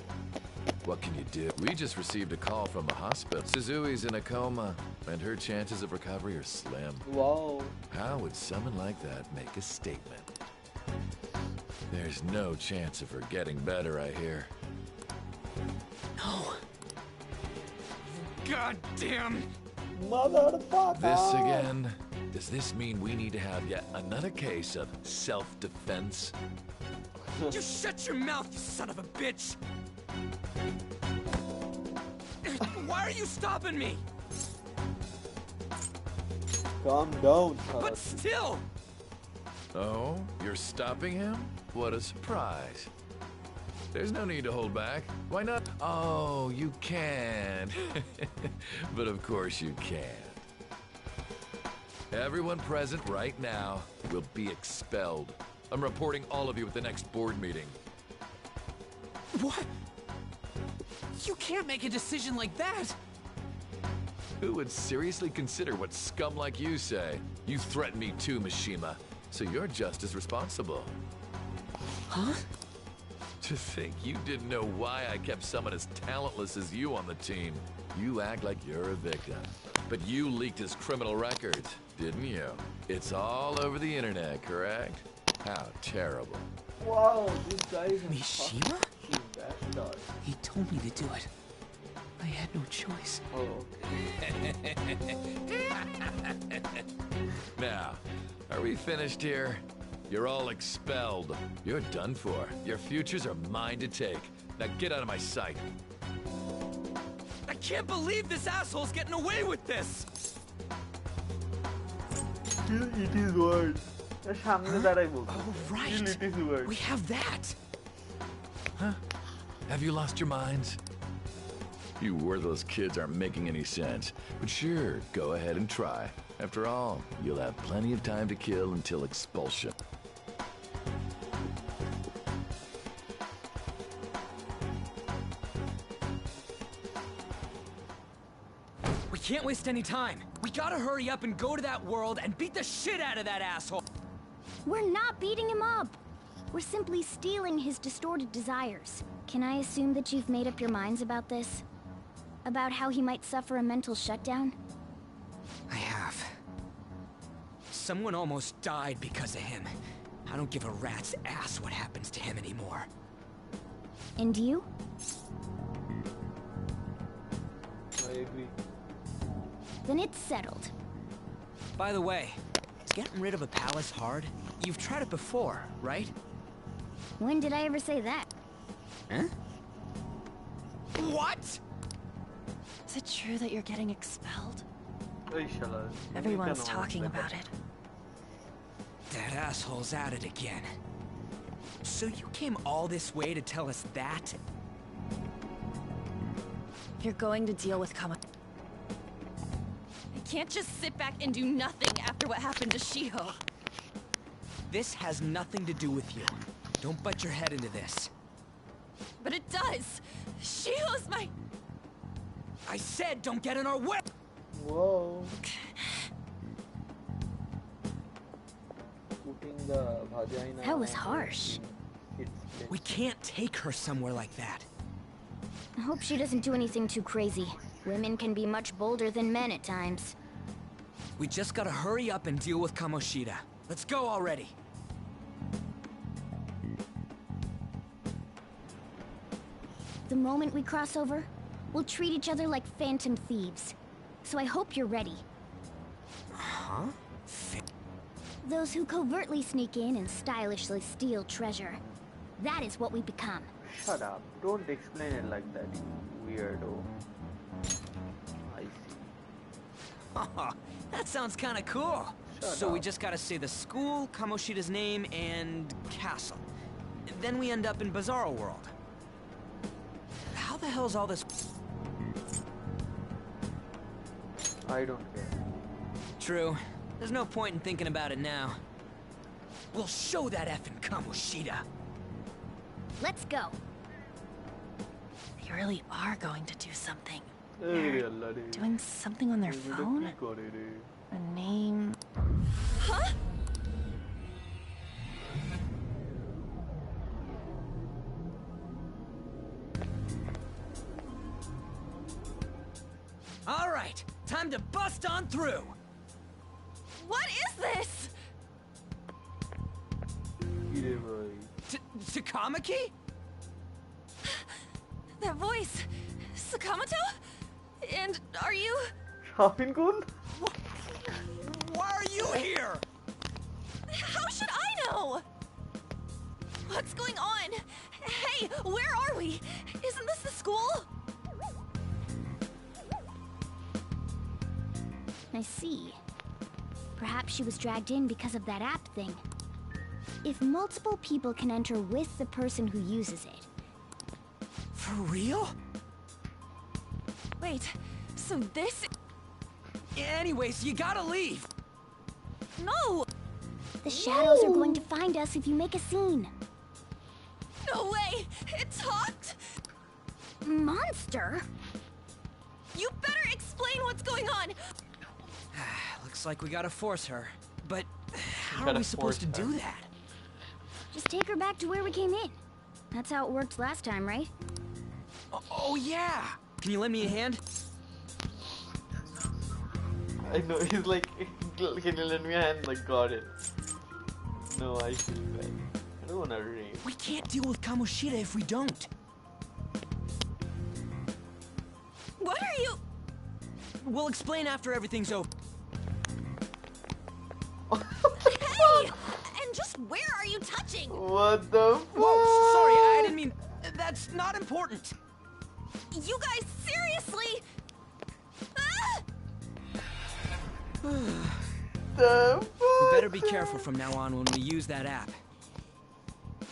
What can you do? We just received a call from the hospital. Suzui's in a coma, and her chances of recovery are slim. Wow. How would someone like that make a statement? There's no chance of her getting better, I hear. No. God damn! Motherfucker! This again? Does this mean we need to have yet another case of self-defense? Just shut your mouth, you son of a bitch! Why are you stopping me? Calm down, But still! Oh, you're stopping him? What a surprise. There's no need to hold back. Why not? Oh, you can. But of course you can. Everyone present right now will be expelled. I'm reporting all of you at the next board meeting. What? You can't make a decision like that! Who would seriously consider what scum like you say? You threatened me too, Mishima. So you're just as responsible. Huh? To think you didn't know why I kept someone as talentless as you on the team. You act like you're a victim. But you leaked his criminal records, didn't you? It's all over the internet, correct? How terrible. Wow, this guy is a Mishima? fucking bastard. He told me to do it. I had no choice. Oh, Now, are we finished here? You're all expelled. You're done for. Your futures are mine to take. Now get out of my sight. I can't believe this asshole's getting away with this! it is word. Oh, right. It is word. We have that. Huh? Have you lost your minds? You worthless kids aren't making any sense. But sure, go ahead and try. After all, you'll have plenty of time to kill until expulsion. We can't waste any time. We gotta hurry up and go to that world and beat the shit out of that asshole. We're not beating him up. We're simply stealing his distorted desires. Can I assume that you've made up your minds about this? About how he might suffer a mental shutdown? I have. Someone almost died because of him. I don't give a rat's ass what happens to him anymore. And you? I agree. Then it's settled. By the way, is getting rid of a palace hard? You've tried it before, right? When did I ever say that? Huh? What? Is it true that you're getting expelled? Inshallah. Everyone's talking about it. That asshole's at it again. So you came all this way to tell us that? You're going to deal with Kama. I can't just sit back and do nothing after what happened to Shiho. This has nothing to do with you. Don't butt your head into this. But it does! Shiho's my... I said don't get in our way! Whoa. Putting the vagina. That was harsh. We can't take her somewhere like that. I hope she doesn't do anything too crazy. Women can be much bolder than men at times. We just gotta hurry up and deal with Kamoshida. Let's go already. The moment we cross over, we'll treat each other like phantom thieves. So I hope you're ready. Huh? Those who covertly sneak in and stylishly steal treasure. That is what we become. Shut up. Don't explain it like that, you weirdo. I see. That sounds kind of cool. So we just gotta say the school, Kamoshida's name, and castle. Then we end up in Bizarro World. How the hell's all this? I don't care. True. There's no point in thinking about it now. We'll show that effing Kamoshida. Let's go. They really are going to do something. Hey, They're Allah, dude. doing something on their phone? A name... Huh? All right, time to bust on through. What is this? Takamaki? That voice... Sakamoto? And are you... Shopping-kun? Why are you here? How should I know? What's going on? Hey, where are we? Isn't this the school? I see. Perhaps she was dragged in because of that app thing. If multiple people can enter with the person who uses it. For real? Wait, so this... Anyways, you gotta leave. No! The shadows are going to find us if you make a scene. No way! It talked? Monster? You better explain what's going on! Looks like we gotta force her. But how are we supposed to do that? Just take her back to where we came in. That's how it worked last time, right? Oh yeah! Can you lend me a hand? I know, he's like, can you lend me a hand? Like, got it. No, I feel bad. I don't wanna rape. We can't deal with Kamoshida if we don't. What are you... We'll explain after everything's over. Hey! And just where are you touching? What the fuck? Whoa, sorry, I didn't mean... That's not important. You guys, seriously? The We better be careful from now on when we use that app.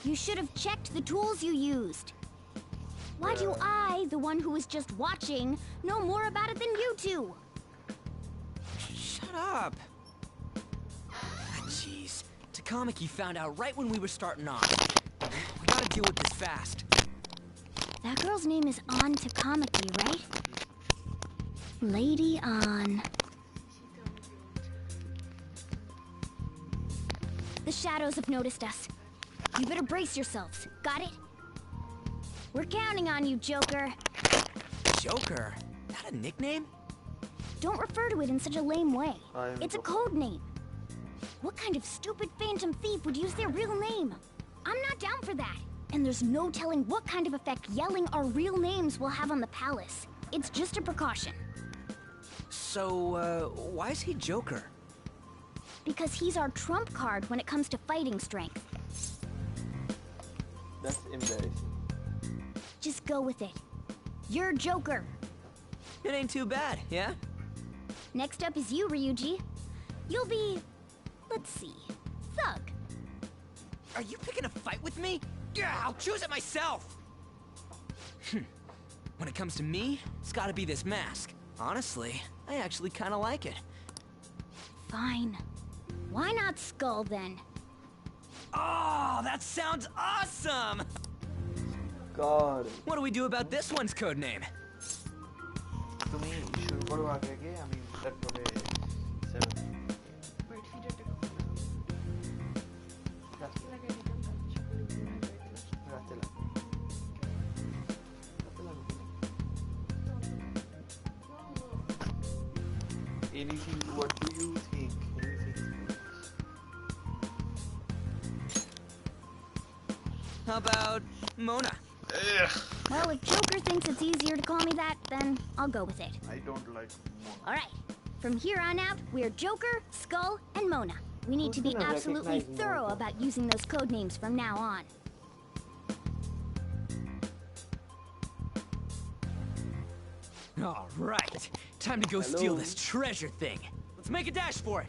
You should have checked the tools you used. Why do I, the one who was just watching, know more about it than you two? Shut up. Jeez. Takamaki found out right when we were starting off. We gotta deal with this fast. That girl's name is An Takamaki, right? Lady An. The shadows have noticed us. You better brace yourselves. Got it? We're counting on you, Joker. Joker? That a nickname? Don't refer to it in such a lame way. I'm It's a code name. What kind of stupid phantom thief would use their real name? I'm not down for that. And there's no telling what kind of effect yelling our real names will have on the palace. It's just a precaution. So, why is he Joker? Because he's our trump card when it comes to fighting strength. That's embarrassing. Just go with it. You're Joker. It ain't too bad, yeah? Next up is you, Ryuji. You'll be... let's see... Thug. Are you picking a fight with me? Yeah, I'll choose it myself! When it comes to me, it's gotta be this mask. Honestly, I actually kinda like it. Fine. Why not Skull, then? Oh, that sounds awesome! God. What do we do about this one's code name? তুমি শুরু করো আগে আগে আমি তারপরে 7 Anything, what do you think? Anything? How about Mona? Well, if Joker thinks it's easier to call me that, then I'll go with it. I don't like Mona. Alright. From here on out, we're Joker, Skull, and Mona. We need to be absolutely thorough about using those code names from now on. All right, time to go steal this treasure thing. Let's make a dash for it.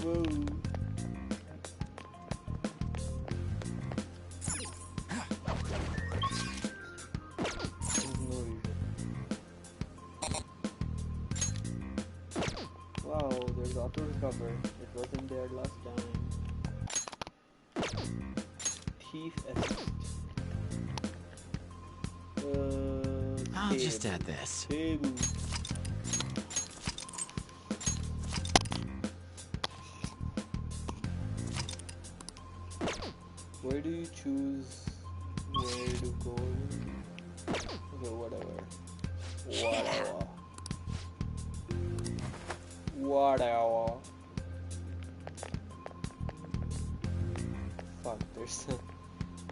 Whoa. Wow, there's auto recover. It wasn't there last time. Thief assist. I'll just add this. Table. Where do you choose where to go? Okay, whatever. Whatever. Fuck, there's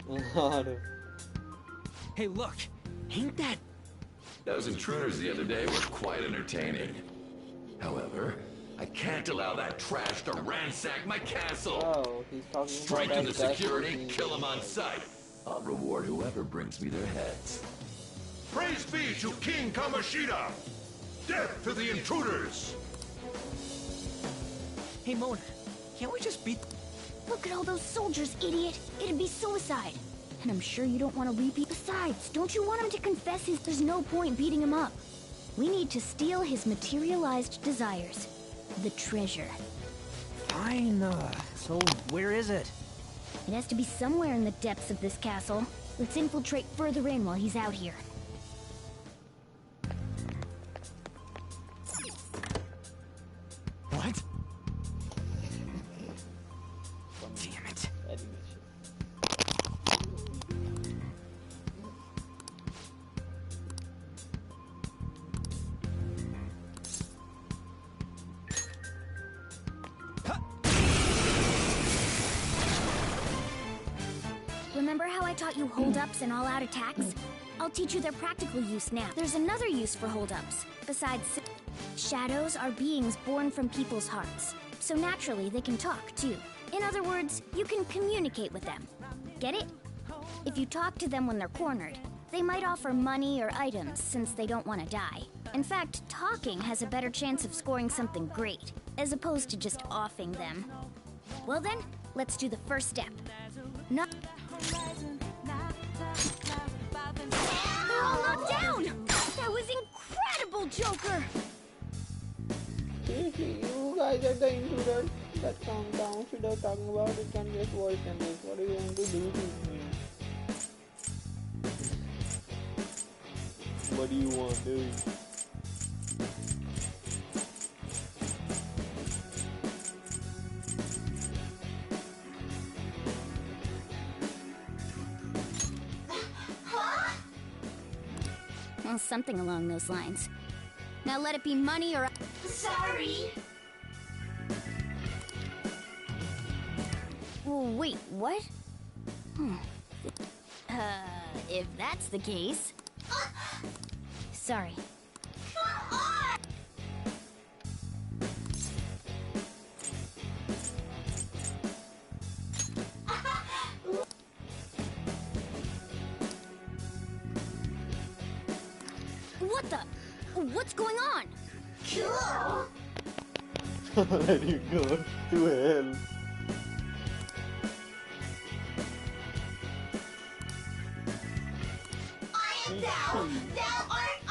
a lot of... Hey, look! Ain't that... Those intruders the other day were quite entertaining. However, I can't allow that trash to ransack my castle. Oh, he's talking Strengthen about the security, kill them on sight. I'll reward whoever brings me their heads. Praise be to King Kamoshida! Death to the intruders! Hey, Mona, can't we just beat... Look at all those soldiers, idiot! It'd be suicide! And I'm sure you don't want to repeat. Besides, don't you want him to confess his... There's no point beating him up. We need to steal his materialized desires. The treasure. Fine, so where is it? It has to be somewhere in the depths of this castle. Let's infiltrate further in while he's out here. What? Damn it. Remember how I taught you hold-ups and all-out attacks? I'll teach you their practical use now. There's another use for hold-ups. Besides, shadows are beings born from people's hearts. So naturally, they can talk, too. In other words, you can communicate with them. Get it? If you talk to them when they're cornered, they might offer money or items since they don't want to die. In fact, talking has a better chance of scoring something great, as opposed to just offing them. Well then, let's do the first step. Not... They're all knocked down! That was incredible, Joker! Seriously, you guys are the intruders that come down. Should have talking about it can get worse than this. What are you going to do to me? What do you want, dude? Well, something along those lines. Now let it be money or... Sorry! Wait, what? If that's the case... Sorry. What the? What's going on? Cool. Let you go to hell. I am thou, thou art I.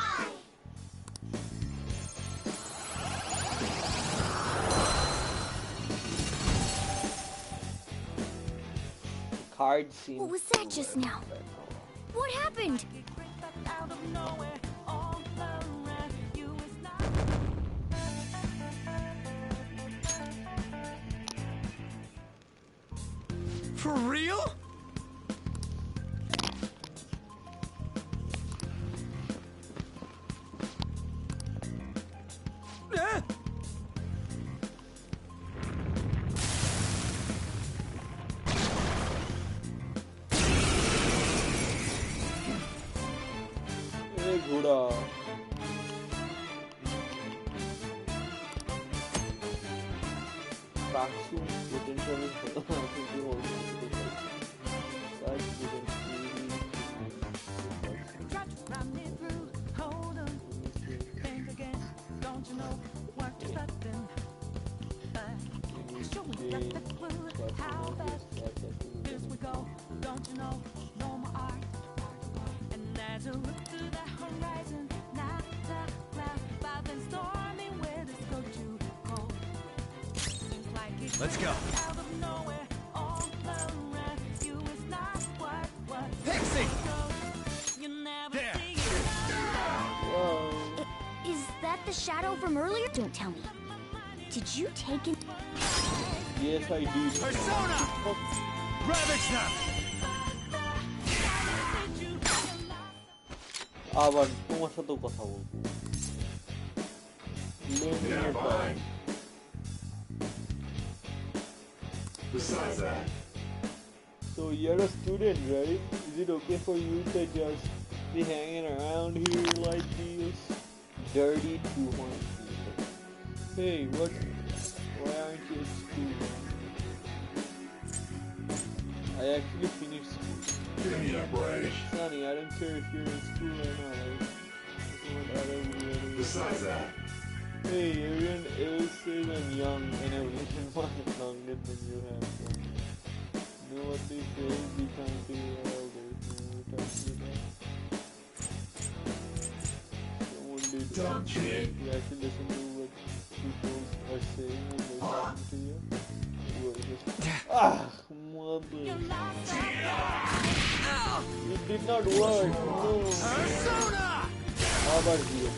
Card scene. What was that just now? What happened? For real? Soda. Katsu potential is I think you also need to that didn't Let's go. Pixie! There! Is that the shadow from earlier? Don't tell me. Did you take it? Yes, I did. Persona! Ravage them! আবার তোমার সাথেও কথা বলবো Besides that. So you're a student, right? Is it okay for you to just be hanging around here like this? Dirty 200 people. Hey, what? Why aren't you at school? I actually finished school. Give me a break. Sonny, I don't care if you're in school or not. Besides that. Hey, everyone else says I'm young and everyone much longer than you have. So. You know what they say? Be kind to your elders. Never touch your dad. Someone did. Dumb kid. You actually listen to what people are saying when they're talking to you. You are just mother. It did not work. No. Persona! How about you?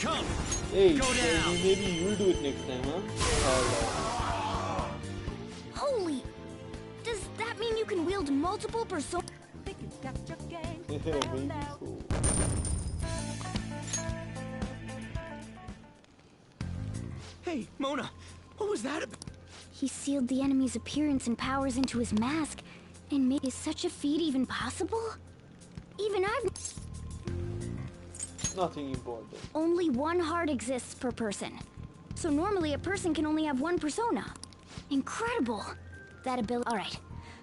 Come! Hey, go down! Maybe you'll do it next time, huh? Holy! Does that mean you can wield multiple personas? Hey, Mona! What was that about? He sealed the enemy's appearance and powers into his mask, and made is such a feat even possible? Even I've... Nothing important. Only one heart exists per person. So normally a person can only have one persona. Incredible! That ability... Alright,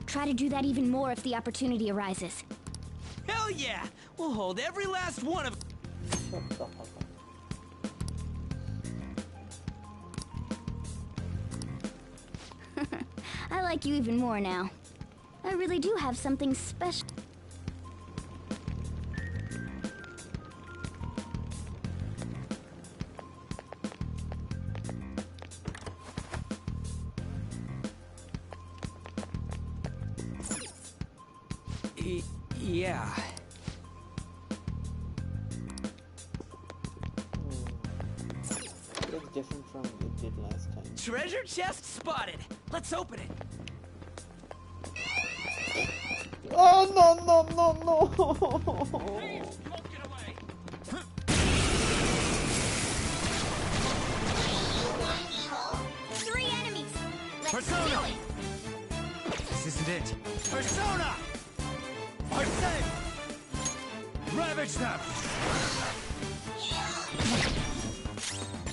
try to do that even more if the opportunity arises. Hell yeah! We'll hold every last one of... I like you even more now. I really do have something special. Yeah. It's different from what it did last time. Treasure chest spotted. Let's open it. Oh no no no no! Three enemies. Let's Persona! do it. This isn't it. Persona! Arsene! Ravage them!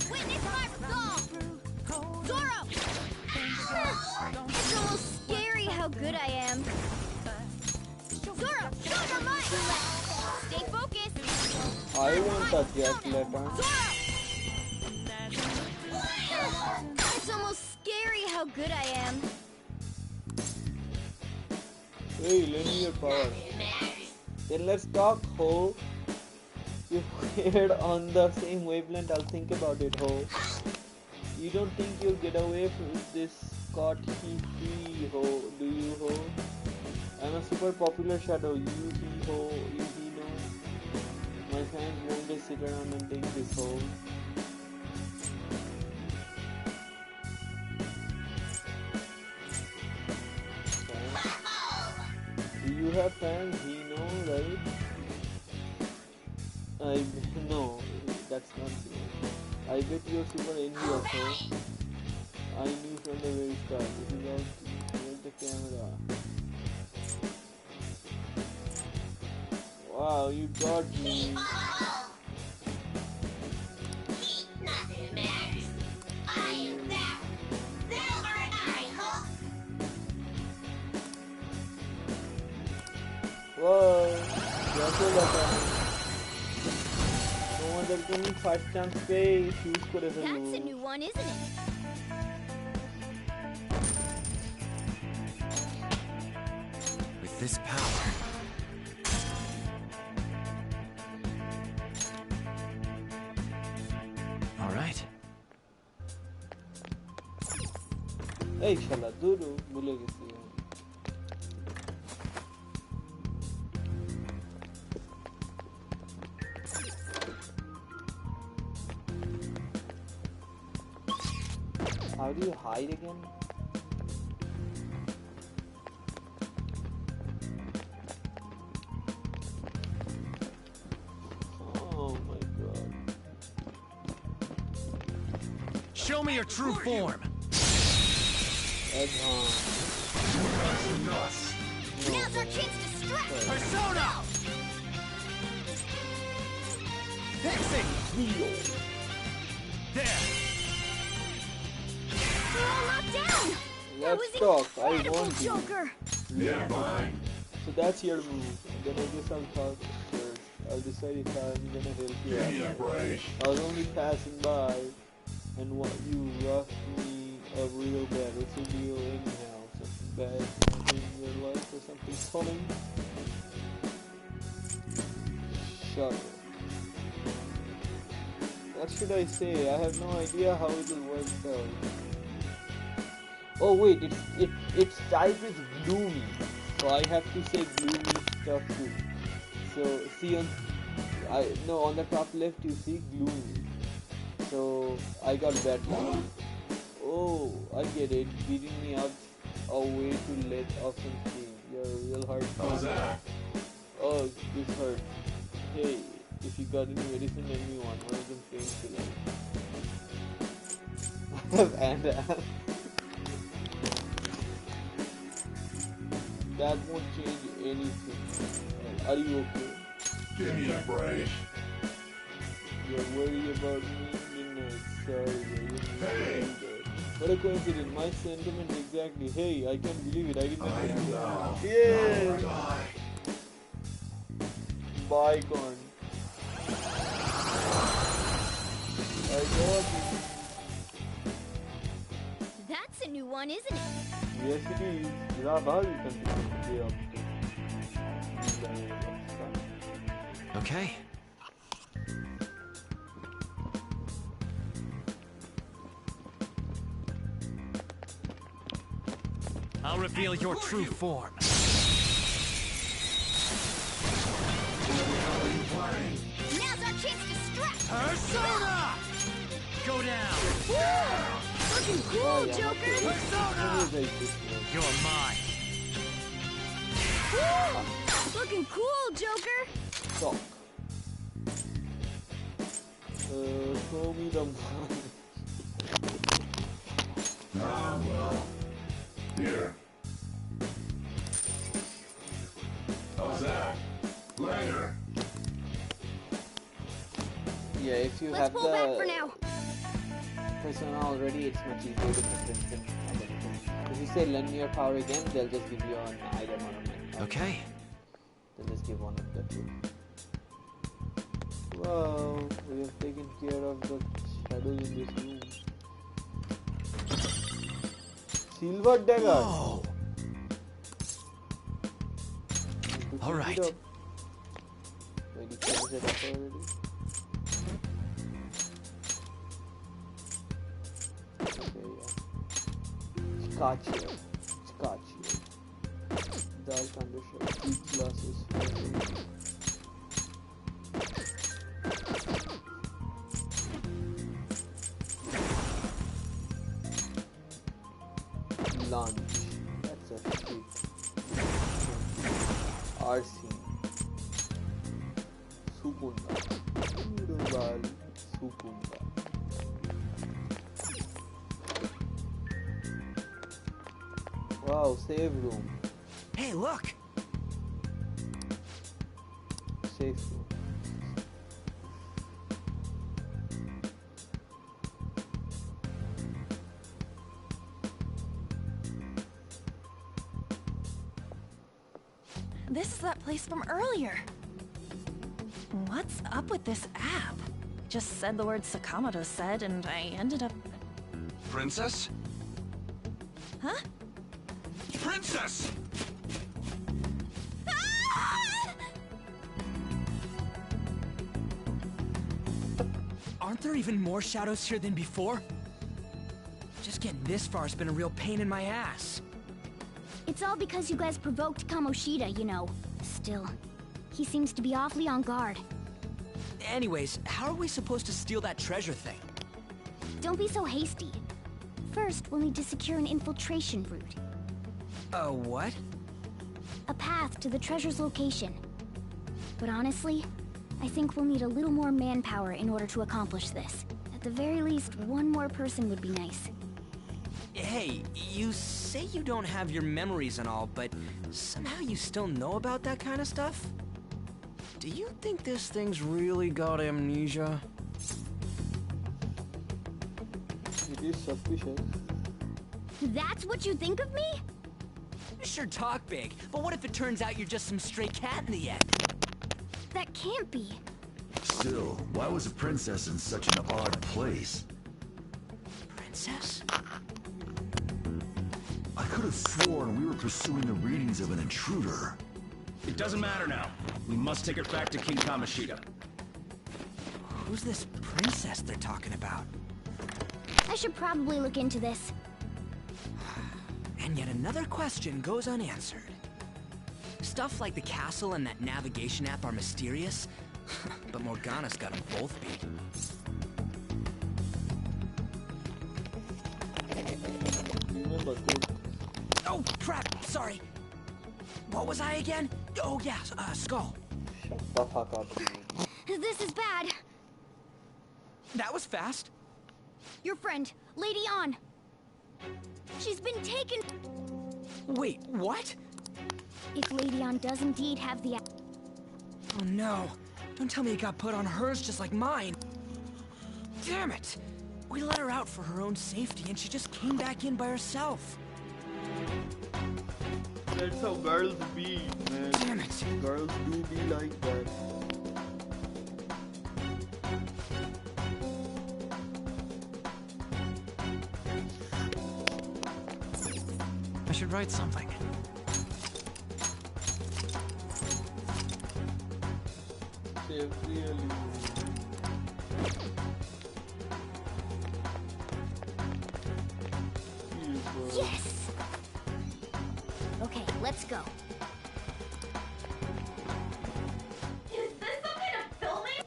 Witness my resolve! Zoro! It's almost scary how good I am. Zoro, show them mine! Stay focused! I want that jet letter. It's almost scary how good I am. Hey, lend me your power. Then let's talk, Ho. If we're on the same wavelength, I'll think about it, Ho. You don't think you'll get away from this scot-free, Ho? Do you, Ho? I'm a super popular shadow. You, he, Ho. You, he, no. My fans won't just sit around and take this, Ho. Do you have fans? He know, right? No, that's not true. I bet you're super envious, huh? I knew from the very start. This is all where's the camera? Wow, you got me. Nothing matters. I am Val. Val aren't I, huh? Whoa, कैसे लगा? তোমাদের কোনো first chance পেয়ে choose করে ফেলবো। That's a new one, isn't it? With this power. All right. এই শালা দূর ভুলে গেছি। How do you hide again? Oh my god. Show me your true form. Now's our chance to strike. Persona! Pixie! There! We're all knocked down! Let's talk. I want you. Joker! Yeah, fine. So that's your move. Then I guess I'll talk first. I'll decide if I'm gonna help you out. I was only passing by, and what you roughed me up real bad. What's your deal anyhow? Something bad in your life or something funny? Shut up. What should I say? I have no idea how it will work out. Oh wait, its type is gloomy, so I have to say gloomy stuff too. So see on the top left you see gloomy. So I got bad luck. Oh, I get it. Beating me up a way to let off some steam. You're a real hard. How's that? Oh, this hurts. Hey, if you got any medicine, let me one of them painkillers. And that won't change anything. Are you okay? Give me a break. You're worried about me? No, sorry. Hey. What a coincidence. My sentiment exactly. Hey, I can't believe it. I didn't know. Yes. Bygone. I got it. That's a new one, isn't it? Yes, it is. Raval can be up to. Okay. I'll reveal your true form. Now's our chance to strike. Persona! Go down. Woo! Looking cool, Joker. Persona! You're mine. Woo! Looking cool, Joker. Talk. Show me the money. Well. Here. How's that? Later. Yeah, if you Let's have pull back for the now. persona already, it's much easier to convince them. If you say lend me your power again, they'll just give you an item or a man. Okay. They'll just give one of the two. Wow, we have taken care of the shadows in this room. Silver dagger. Whoa. All right. Wait, you finished it up already? Okay, yeah. Scotch. Dark undershirt, deep glasses. Lunch. That's a treat. Arsene. Sukunda. Udal Sukunda. Wow, save room. Hey, look! safe. This is that place from earlier. What's up with this app? Just said the word Sakamoto said, and I ended up... Princess? Huh? Princess! Aren't there even more shadows here than before? Just getting this far has been a real pain in my ass. It's all because you guys provoked Kamoshida, you know. Still, he seems to be awfully on guard. Anyways, how are we supposed to steal that treasure thing? Don't be so hasty. First, we'll need to secure an infiltration route. A what? A path to the treasure's location. But honestly, I think we'll need a little more manpower in order to accomplish this. At the very least, one more person would be nice. Hey, you say you don't have your memories and all, but somehow you still know about that kind of stuff? Do you think this thing's really got amnesia? It is suspicious. That's what you think of me? You sure talk big, but what if it turns out you're just some stray cat in the end? That can't be. Still, why was a princess in such an odd place? Princess? I could have sworn we were pursuing the readings of an intruder. It doesn't matter now. We must take it back to King Kamoshida. Who's this princess they're talking about? I should probably look into this. And yet another question goes unanswered. Stuff like the castle and that navigation app are mysterious, but Morgana's got them both beat. Oh, crap! Sorry. What was I again? Oh, yeah, Skull. Shut the fuck up, dude. This is bad. That was fast. Your friend, Lady Ann. She's been taken. Wait, what? If Lady Ann does indeed have the... Oh no. Don't tell me it got put on hers just like mine. Damn it! We let her out for her own safety and she just came back in by herself. That's how girls be, man. Damn it. Girls do be like that. I should write something. Yes! Okay, let's go. Is this some kind of filming?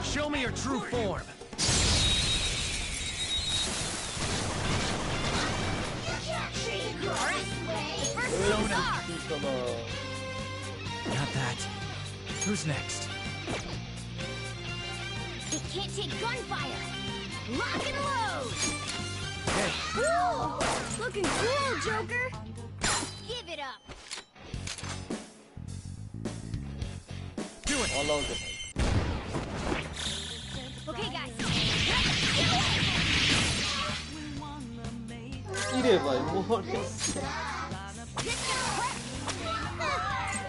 Show me your true form. You can't cheat your way. Not that. Who's next? It can't take gunfire. Lock and load. Hey. Woo! Looking cool, Joker. Give it up. Do it. All out. Okay, guys. Ire bhai, what is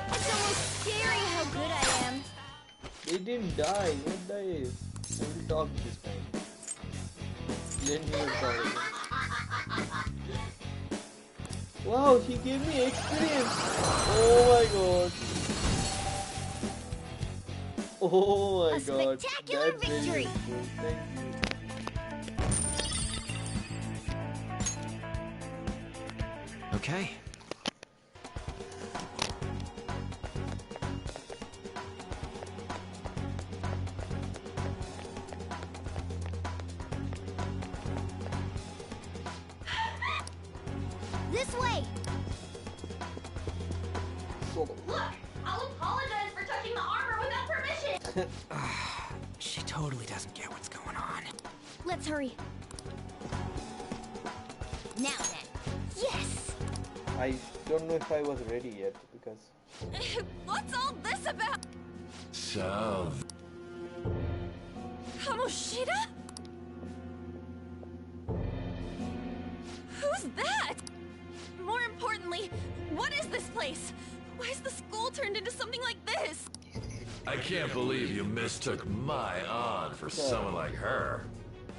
It's almost scary how good I am. They didn't die. What dies? I will talk this time. Let me sorry. Wow, he gave me experience. Oh my god. Oh my A god. spectacular That's very victory. useful. Thank you. Okay. This way. Look, I'll apologize for touching the armor without permission. She totally doesn't get what's going on. Let's hurry. Now then. Yes! I don't know if I was ready yet because What's all this about? So... Kamoshida? Who's that? More importantly, what is this place? Why is the school turned into something like this? I can't believe you mistook my aunt for someone like her.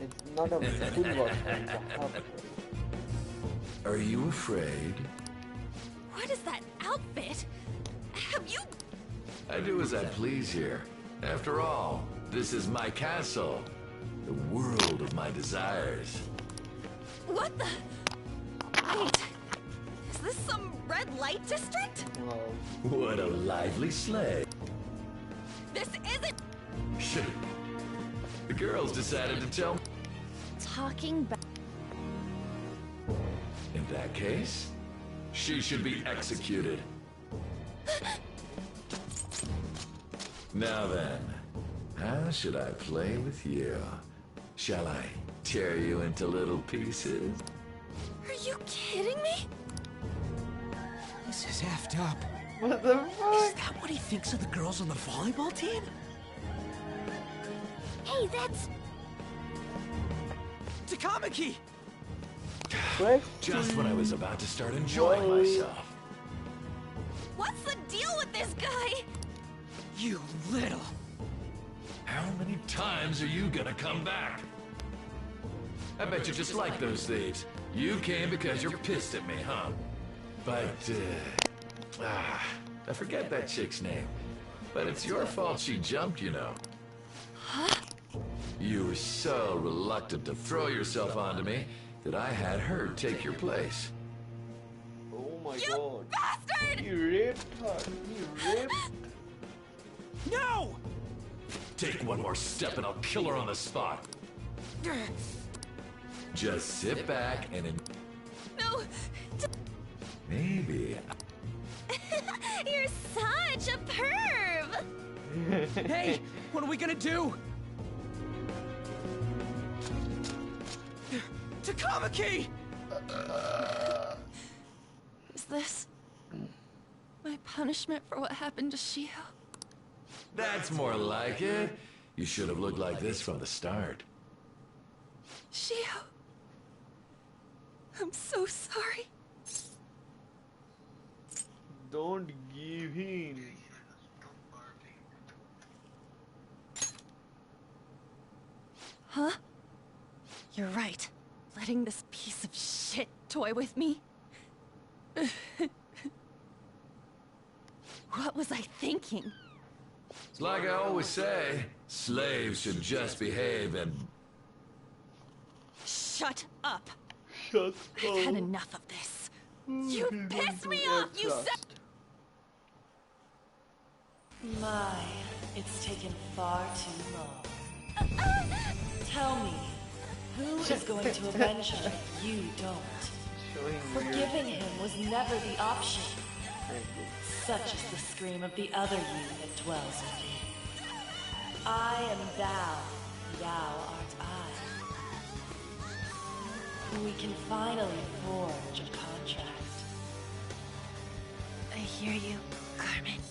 It's not a school bus, it's a hub. Are you afraid? What is that outfit? Have you... I do as I please here. After all, this is my castle. The world of my desires. What the... Wait, is this some red light district? What a lively sleigh. This isn't... Shit. The girls decided to tell me. Talking back... In that case, she should be executed. Now then, how should I play with you? Shall I tear you into little pieces? Are you kidding me? This is effed up. What the fuck? Is that what he thinks of the girls on the volleyball team? Hey, that's... Takamaki! Just when I was about to start enjoying myself. What's the deal with this guy? You little... How many times are you gonna come back? I bet you just like those thieves. You came because you're pissed at me, huh? But, I forget that chick's name. But it's your fault she jumped, you know. Huh? You were so reluctant to throw yourself onto me that I had her take your place. Oh my You god. bastard! You raped her. You raped... No! Take one more step and I'll kill her on the spot. Just sit back and No! maybe. You're such a perv! Hey, what are we gonna do? Takamaki! Is this... my punishment for what happened to Shiho? That's more like it. You should have looked like this from the start. Shiho... I'm so sorry. Don't give in. Huh? You're right. Letting this piece of shit toy with me? What was I thinking? It's like I always say, slaves should just behave and... Shut up! Shut I've had enough of this. You pissed me off, you said... My, it's taken far too long. Tell me, who is going to avenge him if you don't? Forgiving him was never the option. Such is the scream of the other you that dwells in me. I am thou, thou art I. We can finally forge a contract. I hear you, Carmen.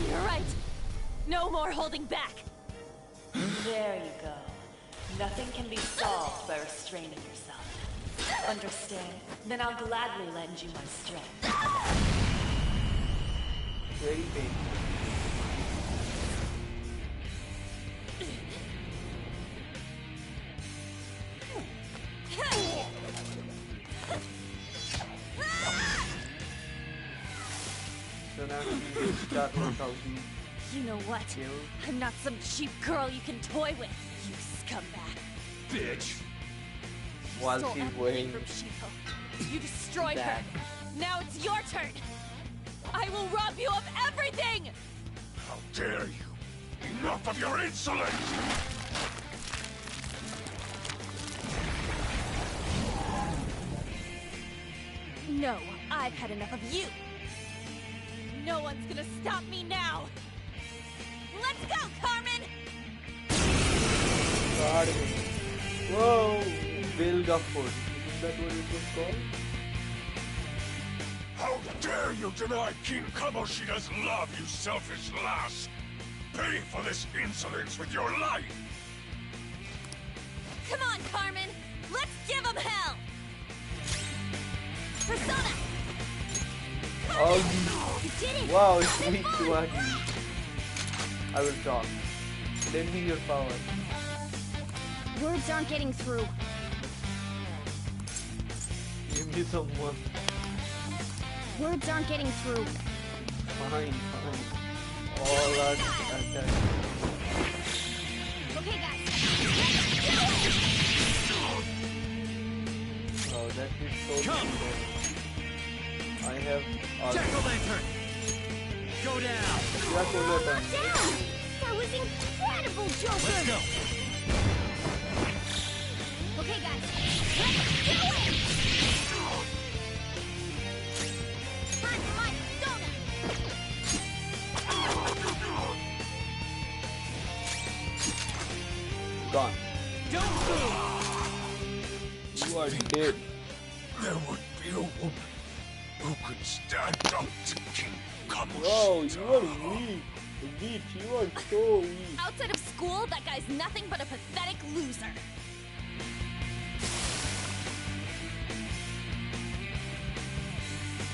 You're right. No more holding back. There you go. Nothing can be solved by restraining yourself. Understand? Then I'll gladly lend you my strength. Very painful. So now you start 1,000. You know what? I'm not some cheap girl you can toy with, you scumbag. Bitch! While Stole she's everything wearing from Shiho. You destroyed that. her. Now it's your turn. I will rob you of everything! How dare you! Enough of your insolence! No, I've had enough of you. No one's gonna stop me now. Let's go, Carmen! Carmen. Whoa! Vilgaford. Isn't that what it was called? How dare you deny King Kamoshida's love, you selfish lass! pay for this insolence with your life! Come on, Carmen! Let's give him hell! Persona! Oh, You did it! wow, sweet Swaggy. I will talk. Lend me your power. Words aren't getting through. Give me some more. Words aren't getting through. Fine, fine. All are attacked. Okay, guys. Oh, that is so good. I have Jack-o'-lantern! Go down! Down! That was incredible, Joker! Let's go! Okay, guys. Let's do it! Time for my donut! Gone. Don't move! You are dead. There would be a woman who could stand up to King Kamoshida. Wow, you are weak. Weak, you are so weak. Outside of school, that guy's nothing but a pathetic loser.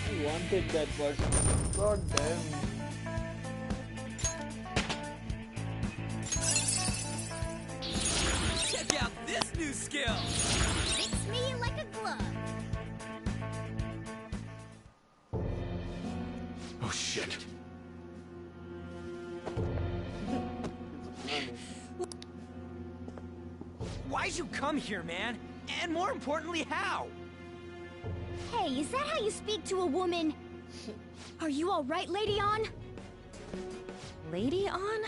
I wanted that person. God damn. Check out this new skill! Fits me like a glove. Oh shit. Why'd you come here, man? And more importantly, how? Hey, is that how you speak to a woman? Are you alright, Lady On? Lady On?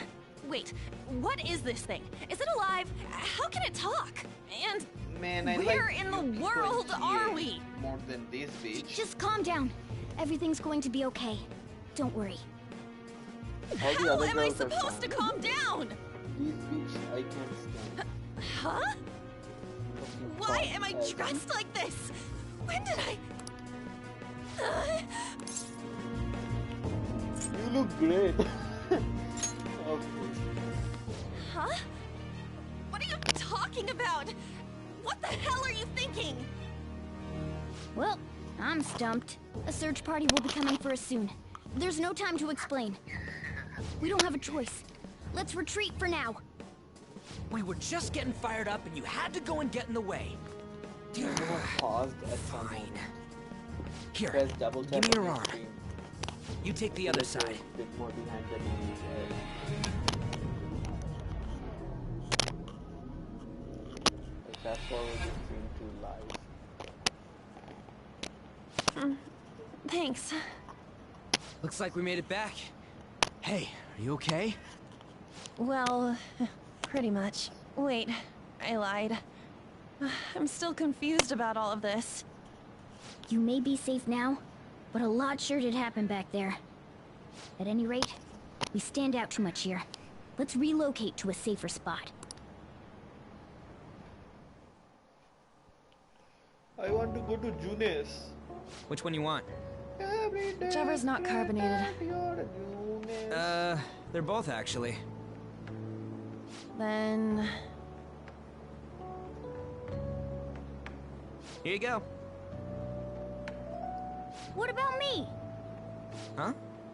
Wait, what is this thing? Is it alive? How can it talk? And Man, I where like in the world are we? More than this bitch. Just calm down. Everything's going to be okay. Don't worry. All the How other am I girls are supposed to fine. calm down? These bitch I can't stand. Huh? Fucking Why fuck am I as- dressed like this? When did I... You look great. Okay. Huh? What are you talking about? What the hell are you thinking? Well, I'm stumped. A search party will be coming for us soon. There's no time to explain. We don't have a choice. Let's retreat for now. We were just getting fired up and you had to go and get in the way. I have paused at some moment. Here, Press double tap give me on your the arm. screen. You take the other side. A bit more behind the knees. Fast forward the screen to live. Thanks. Looks like we made it back. Hey, are you okay? Well, pretty much. Wait, I lied. I'm still confused about all of this. You may be safe now, but a lot sure did happen back there. At any rate, we stand out too much here. Let's relocate to a safer spot. I want to go to Junes. Which one you want? Whichever's not carbonated. They're both actually. Then... Here you go. What about me? Huh?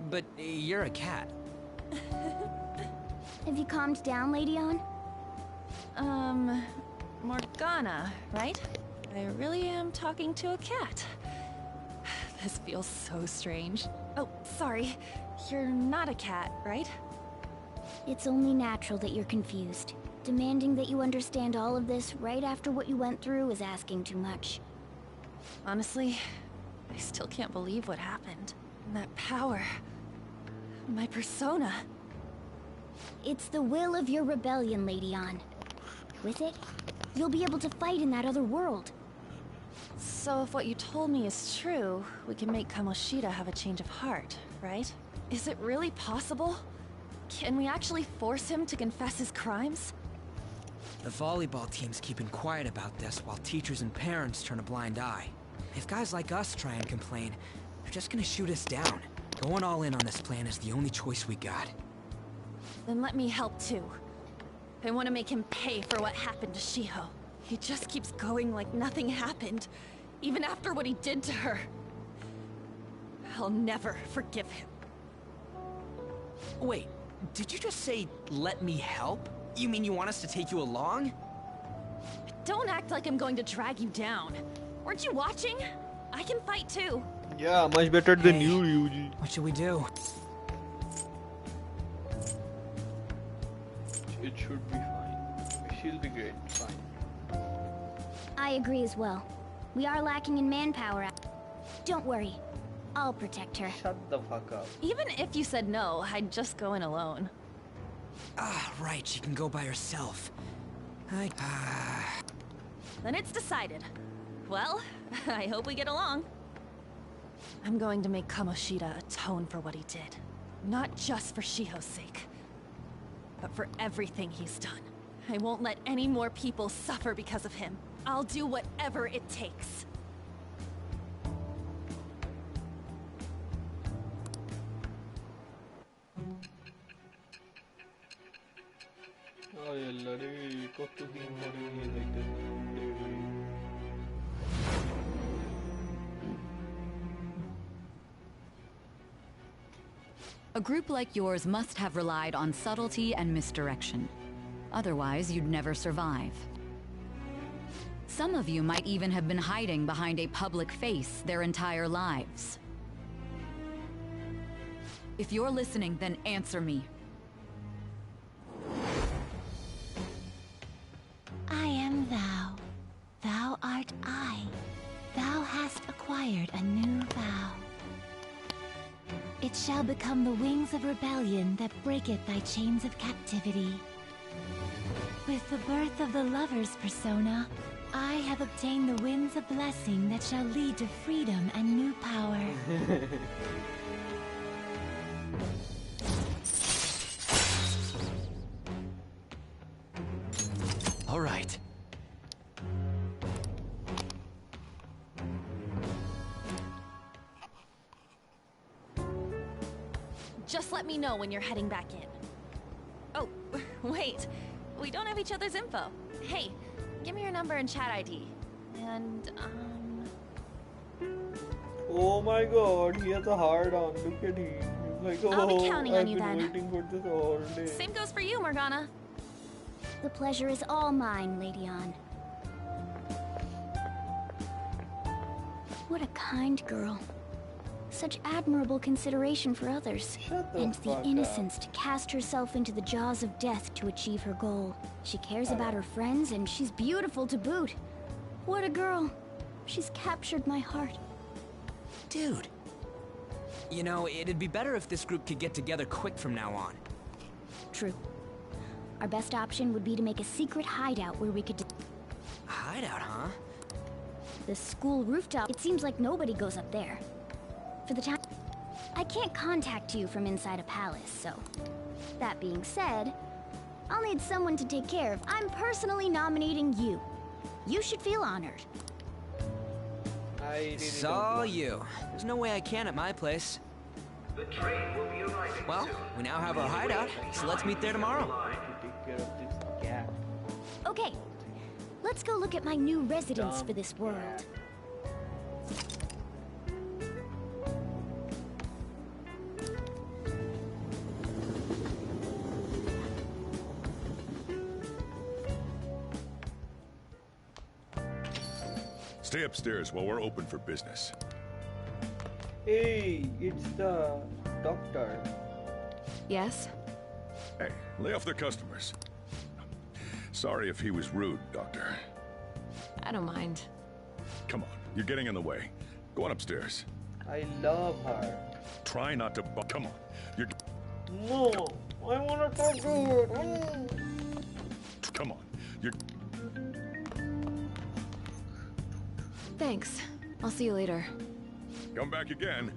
But you're a cat. Have you calmed down, Lady On? Morgana, right? I really am talking to a cat. This feels so strange. Oh, sorry. You're not a cat, right? It's only natural that you're confused. Demanding that you understand all of this right after what you went through is asking too much. Honestly, I still can't believe what happened. And that power... my persona... It's the will of your rebellion, Lady On. With it, you'll be able to fight in that other world. So if what you told me is true, we can make Kamoshida have a change of heart, right? Is it really possible? Can we actually force him to confess his crimes? The volleyball team's keeping quiet about this while teachers and parents turn a blind eye. If guys like us try and complain, they're just gonna shoot us down. Going all in on this plan is the only choice we got. Then let me help too. I want to make him pay for what happened to Shiho. He just keeps going like nothing happened, even after what he did to her. I'll never forgive him. Wait, did you just say, let me help? You mean you want us to take you along? Don't act like I'm going to drag you down. Weren't you watching? I can fight too. Yeah, much better than you, Yuji. What should we do? It should be fine. She'll be great. Fine. I agree as well. We are lacking in manpower. Don't worry. I'll protect her. Shut the fuck up. Even if you said no, I'd just go in alone. Ah, right, she can go by herself. Then it's decided. Well, I hope we get along. I'm going to make Kamoshida atone for what he did. Not just for Shiho's sake, but for everything he's done. I won't let any more people suffer because of him. I'll do whatever it takes. A group like yours must have relied on subtlety and misdirection. Otherwise, you'd never survive. Some of you might even have been hiding behind a public face their entire lives. If you're listening, then answer me. I am thou. Thou art I. Thou hast acquired a new vow. It shall become the wings of rebellion that breaketh thy chains of captivity. With the birth of the lover's persona, I have obtained the winds of blessing that shall lead to freedom and new power. All right. Just let me know when you're heading back in. Oh, wait. We don't have each other's info. Hey, give me your number and chat ID. And, Oh my god, he has a hard on. Look at him. He's like, oh, I'll be counting on I've you been then. waiting for this all day. Same goes for you, Morgana. The pleasure is all mine, Lady Ann. What a kind girl. Such admirable consideration for others. And the innocence to cast herself into the jaws of death to achieve her goal. She cares about her friends, and she's beautiful to boot. What a girl. She's captured my heart. Dude. You know, it'd be better if this group could get together quick from now on. True. Our best option would be to make a secret hideout where we could... Hideout, huh? The school rooftop. It seems like nobody goes up there. For the time... I can't contact you from inside a palace, so... That being said, I'll need someone to take care of. I'm personally nominating you. You should feel honored. I really So you. There's no way I can at my place. The train will be arriving Well, soon. we now have our hideout, so let's meet there tomorrow. take care of this gap. Okay, let's go look at my new residence for this world. Stay upstairs while we're open for business. Hey, it's the doctor. Yes? Hey, lay off the customers. Sorry if he was rude, Doctor. I don't mind. Come on, you're getting in the way. Go on upstairs. I love her. Try not to come on. You're... No, I wanna talk to her. Come on. You're... Thanks. I'll see you later. Come back again.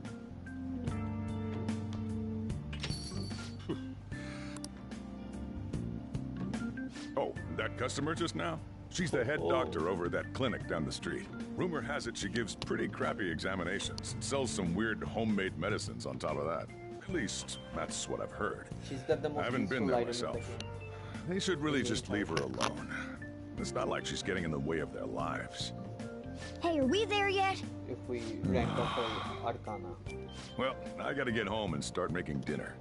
Oh, that customer just now? She's the head doctor over at that clinic down the street. Rumor has it she gives pretty crappy examinations and sells some weird homemade medicines on top of that. At least, that's what I've heard. She's got the most I haven't been useful there item in the myself. game. They should really just leave her alone. It's not like she's getting in the way of their lives. Hey, are we there yet? If we rank up her Arcana. Well, I gotta get home and start making dinner.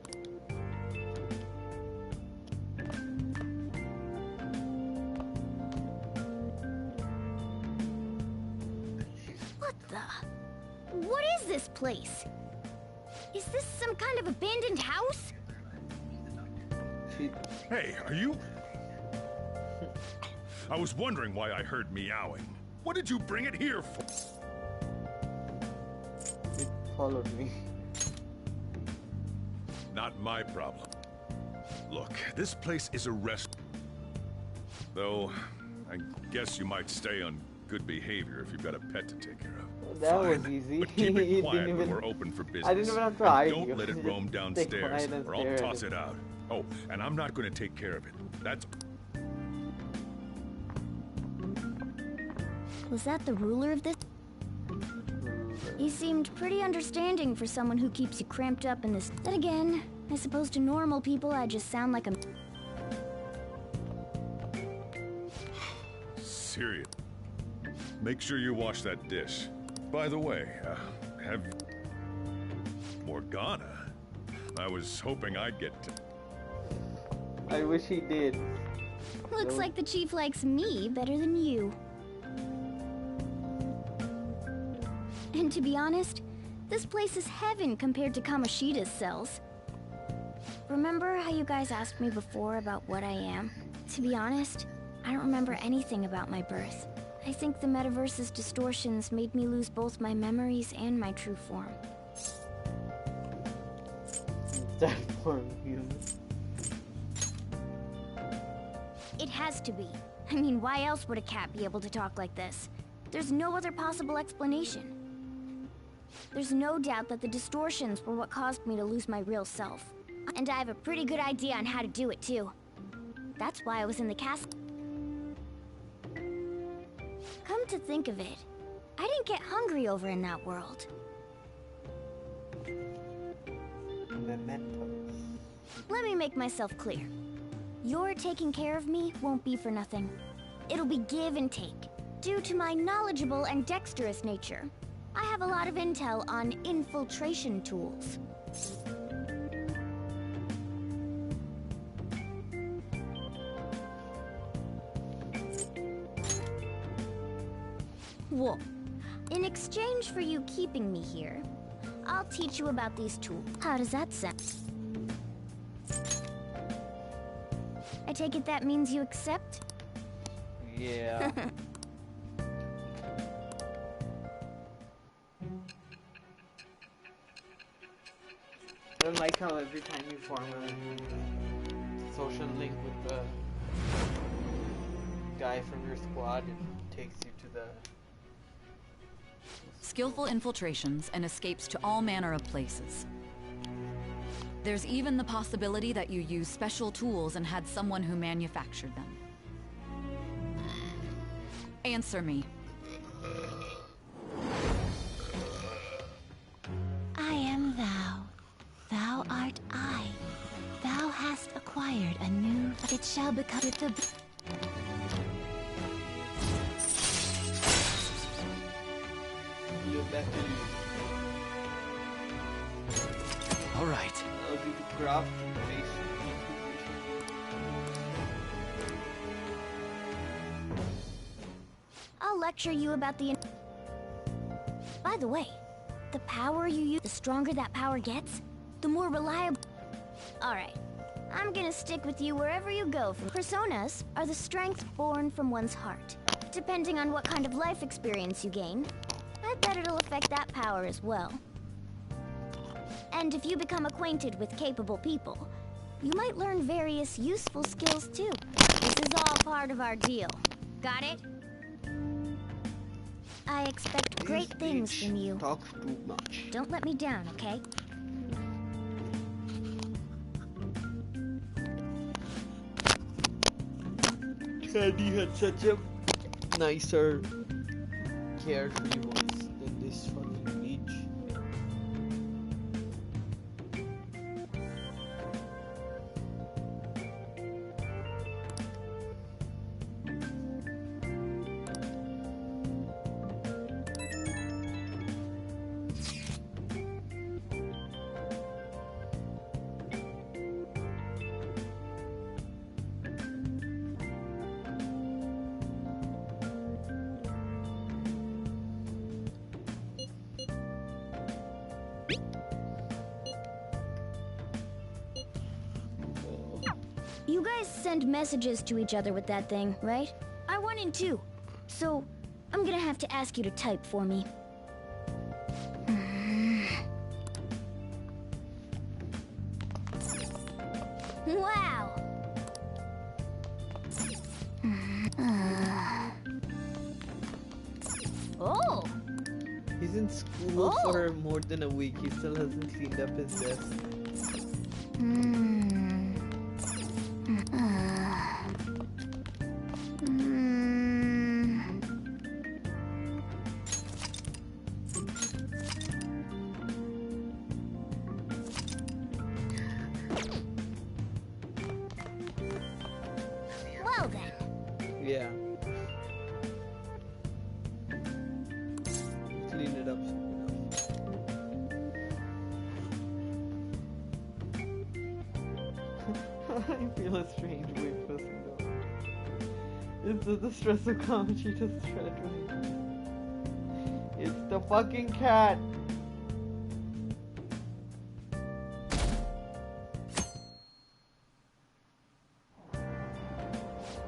What the? What is this place? Is this some kind of abandoned house? Hey, are you... I was wondering why I heard meowing. What did you bring it here for? It followed me. Not my problem. Look, this place is a rest. Though, I guess you might stay on good behavior if you've got a pet to take care of. That Fine, was easy. But keep it quiet Didn't when even... we're open for business. I didn't even have to And hide don't you. let it roam Stay downstairs, quiet and or I'll stare at toss it. it out. Oh, and I'm not going to take care of it. That's... Was that the ruler of this? He seemed pretty understanding for someone who keeps you cramped up in this. Then again, I suppose to normal people I just sound like a... Serious. Make sure you wash that dish. By the way, have... Morgana? I was hoping I'd get to... I wish he did. Looks like the chief likes me better than you. And to be honest, this place is heaven compared to Kamoshida's cells. Remember how you guys asked me before about what I am? To be honest, I don't remember anything about my birth. I think the metaverse's distortions made me lose both my memories and my true form. That form, It has to be. I mean, why else would a cat be able to talk like this? There's no other possible explanation. There's no doubt that the distortions were what caused me to lose my real self. And I have a pretty good idea on how to do it, too. That's why I was in the castle. Come to think of it, I didn't get hungry over in that world. Let me make myself clear. Your taking care of me won't be for nothing. It'll be give and take. Due to my knowledgeable and dexterous nature, I have a lot of intel on infiltration tools. Well, in exchange for you keeping me here, I'll teach you about these tools. How does that sound? I take it that means you accept? Yeah. I don't like how every time you form a social link with the guy from your squad, it takes you to the... Skillful infiltrations and escapes to all manner of places. There's even the possibility that you used special tools and had someone who manufactured them. Answer me. I am thou. Thou art I. Thou hast acquired a new... It shall become the... All right. Allows you to craft base. I'll lecture you about the... By the way, the power you use, the stronger that power gets, the more reliable... Alright, I'm gonna stick with you wherever you go. Personas are the strength born from one's heart. Depending on what kind of life experience you gain, I bet it'll affect that power as well. And if you become acquainted with capable people, you might learn various useful skills too. This is all part of our deal. Got it? I expect great things from you. Talks too much. Don't let me down, okay? Candy had such a nicer, carefree voice than this fucking leech. You guys send messages to each other with that thing, right? I want in too. So, I'm gonna have to ask you to type for me. Wow! Oh! He's in school for more than a week. He still hasn't cleaned up his desk. Well then. Yeah. Clean it up. I feel a strange weight pressing down. Is this the stress of Kamoshita's threat? It's the fucking cat!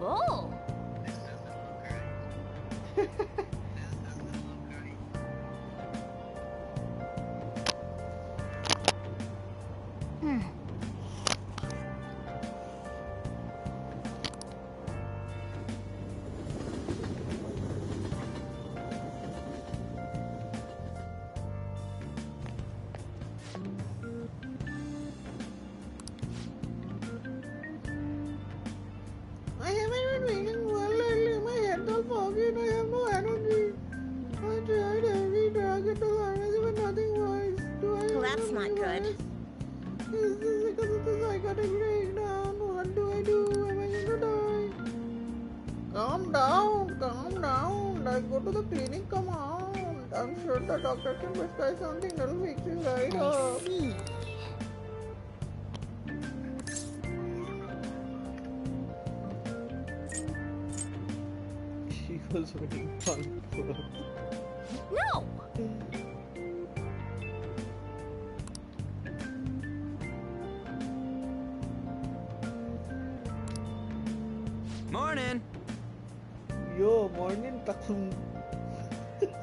Oh! I haven't been feeling well lately. My head's all foggy and I have no energy. I tried every drug at the pharmacy but nothing works. Do I Well, that's not good. Is this because of the psychotic breakdown? What do I do? Am I going to die? Calm down, calm down. Let's go to the clinic, come on. I'm sure the doctor can prescribe something that'll fix you right up. See. She was wearing fun clothes. No! Morning. Yo, morning Taksum. Good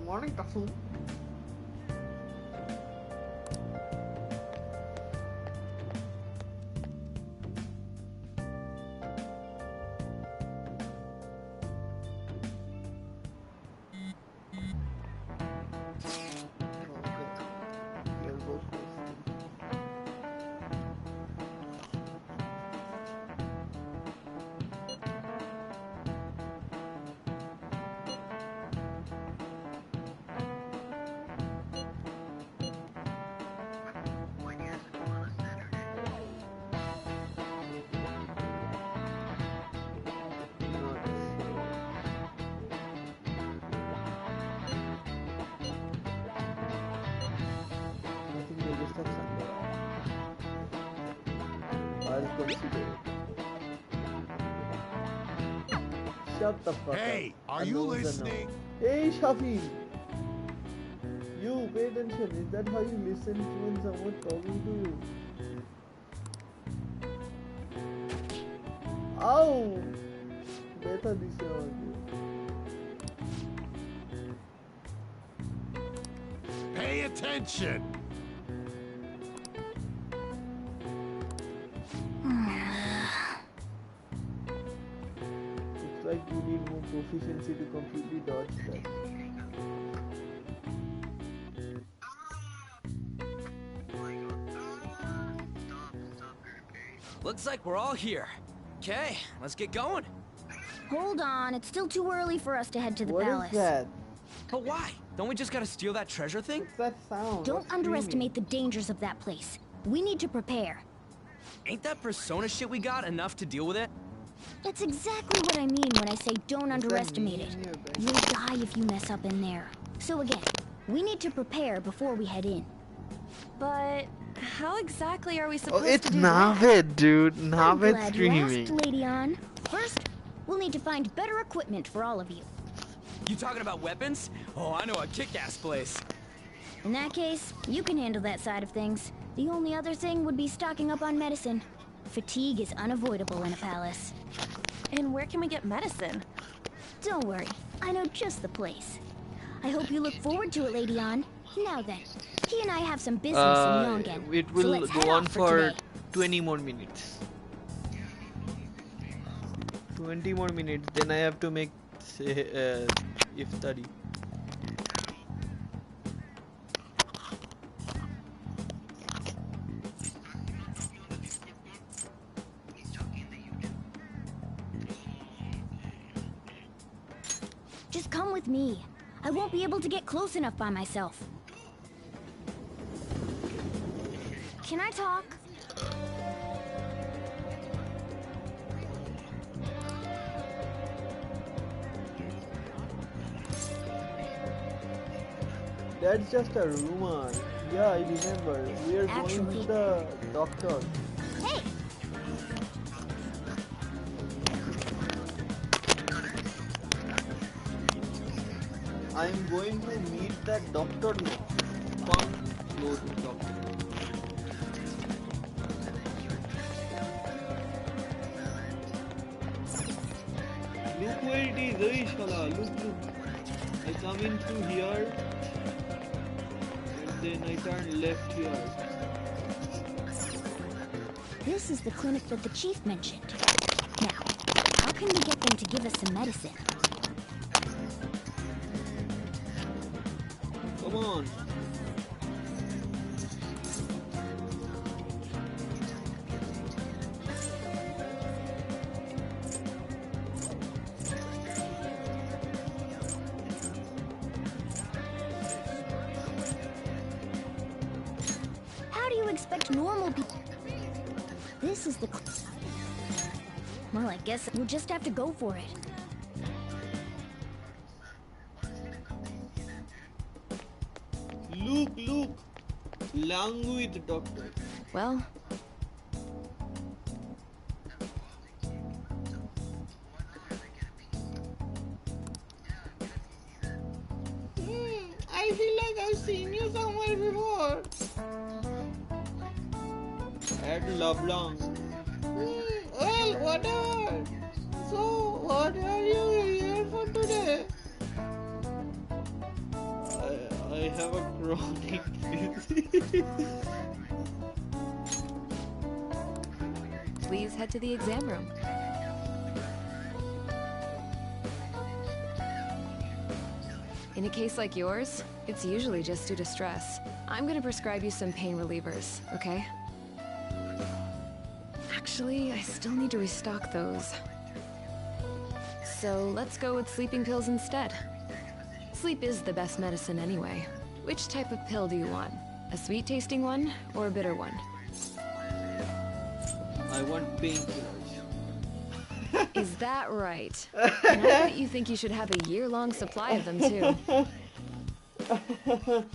morning Taksum. Shut the fuck up. Hey, are you listening? Hey, Shafi! You, pay attention. Is that how you listen to when someone's talking to you? Ow! Beta this year. Pay attention! Looks like you need more proficiency to completely dodge that. Looks like we're all here. Okay, let's get going. Hold on, it's still too early for us to head to the palace. What is that? But why? Don't we just gotta steal that treasure thing? What's that sound? Don't underestimate the dangers of that place. We need to prepare. Ain't that persona shit we got enough to deal with it? That's exactly what I mean when I say don't underestimate it. You'll die if you mess up in there. So again, we need to prepare before we head in. But how exactly are we supposed Oh, it's to do that? Navid, dude. I'm Navid glad you streaming. asked, Lady On. First, we'll need to find better equipment for all of you. You talking about weapons? Oh, I know a kick-ass place. In that case, you can handle that side of things. The only other thing would be stocking up on medicine. Fatigue is unavoidable in a palace. And where can we get medicine? Don't worry, I know just the place. I hope you look forward to it, Lady Ann. Now then, he and I have some business in Yongen. It will so let's head go on off for today. 20 more minutes. 20 more minutes, then I have to make iftari. Just come with me. I won't be able to get close enough by myself. Can I talk? That's just a rumor. Yeah, I remember. We are going to the doctor. Hey! I'm going to meet that doctor now. Come, go to the doctor. Look where it is, hey Shala, look. I come in through here and then I turn left here. This is the clinic that the chief mentioned. Now, how can we get them to give us some medicine? Come on. How do you expect normal people? This is the... Well, I guess we'll just have to go for it. Look. Language doctor. Well, I feel like I've seen you somewhere before. At LeBlanc. Well, whatever. So, what are you here for today? I have a chronic disease. please head to the exam room. In a case like yours, it's usually just due to stress. I'm gonna prescribe you some pain relievers, okay? Actually, I still need to restock those. So let's go with sleeping pills instead. Sleep is the best medicine anyway. Which type of pill do you want? A sweet-tasting one or a bitter one? I want painkillers. Is that right? And I bet you think you should have a year-long supply of them, too.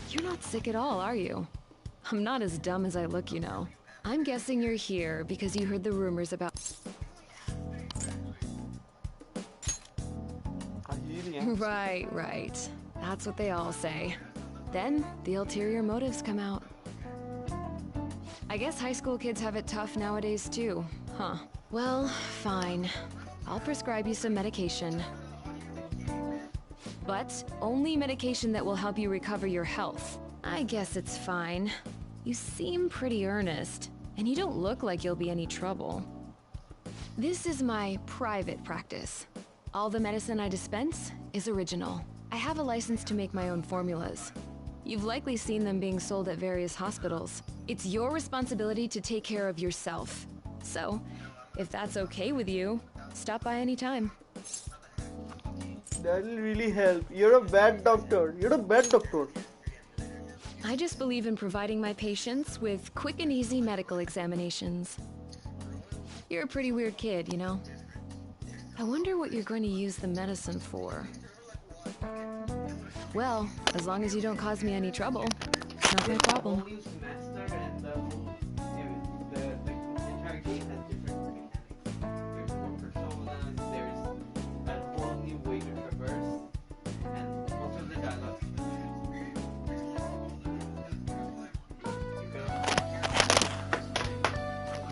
You're not sick at all, are you? I'm not as dumb as I look, you know. I'm guessing you're here because you heard the rumors about... Right. That's what they all say. Then, the ulterior motives come out. I guess high school kids have it tough nowadays, too. Huh. Well, fine. I'll prescribe you some medication. But only medication that will help you recover your health. I guess it's fine. You seem pretty earnest, and you don't look like you'll be any trouble. This is my private practice. All the medicine I dispense is original. I have a license to make my own formulas. You've likely seen them being sold at various hospitals. It's your responsibility to take care of yourself. So, if that's okay with you, stop by any time. That'll really help. You're a bad doctor. I just believe in providing my patients with quick and easy medical examinations. You're a pretty weird kid, you know? I wonder what you're going to use the medicine for. Well, as long as you don't cause me any trouble, it's not my problem.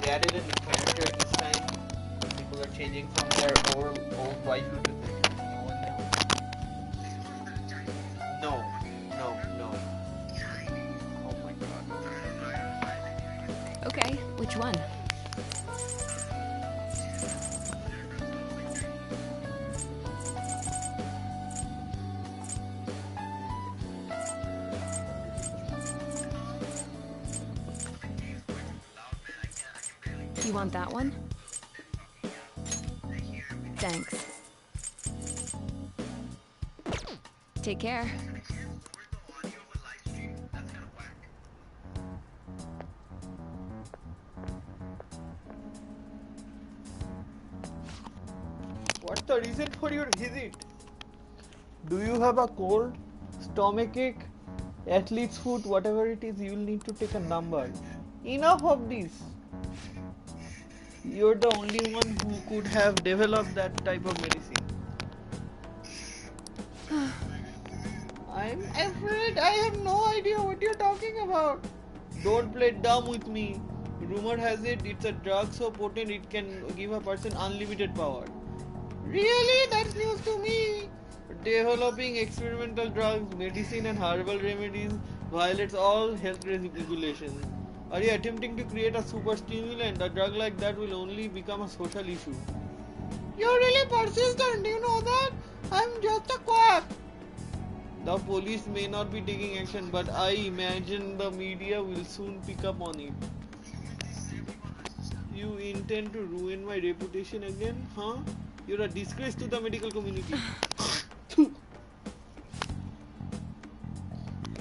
They added a new character. better this time. People are changing from their old waifu to this new one now. No. Oh my god. Okay, which one? You want that one? Thanks. Take care. What's the reason for your visit? Do you have a cold, stomachache, athlete's foot, whatever it is, you'll need to take a number. Enough of this. You're the only one who could have developed that type of medicine. I'm afraid I have no idea what you're talking about. Don't play dumb with me. Rumor has it it's a drug so potent it can give a person unlimited power. Really? That's news to me. Developing experimental drugs, medicine and herbal remedies violates all health regulations. Are you attempting to create a super stimulant? A drug like that will only become a social issue. You're really persistent, you know that? I'm just a quack. The police may not be taking action, but I imagine the media will soon pick up on it. You intend to ruin my reputation again, huh? You're a disgrace to the medical community.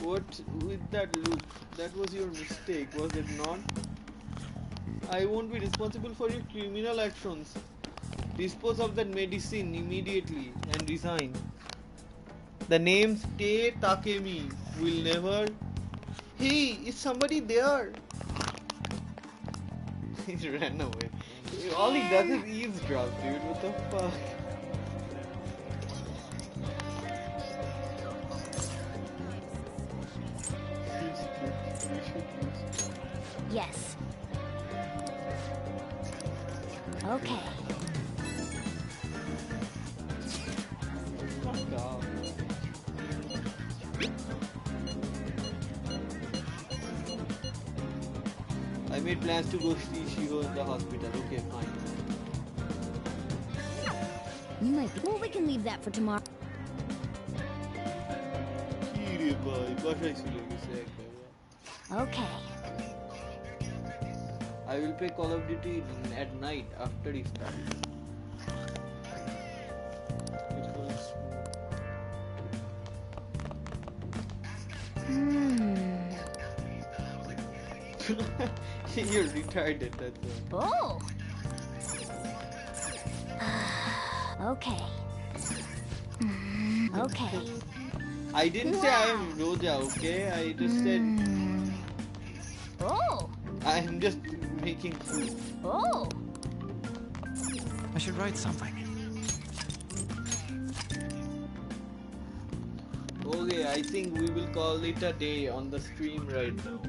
What with that look? That was your mistake, was it not? I won't be responsible for your criminal actions. Dispose of that medicine immediately and resign. The name Tei Takemi will never... Hey, is somebody there? He ran away. All he does is eavesdrop, dude. What the fuck? Yes. Okay. Fuck off. I made plans to go see Shiho in the hospital. Okay, fine. You might be. Well, we can leave that for tomorrow. Okay. I will play Call of Duty at night after it starts. You're retarded, that's why. Oh. Okay. Okay. I didn't say I am Roja, okay? I just said... Oh. I am just making food. Oh. I should write something. Okay, I think we will call it a day on the stream right now.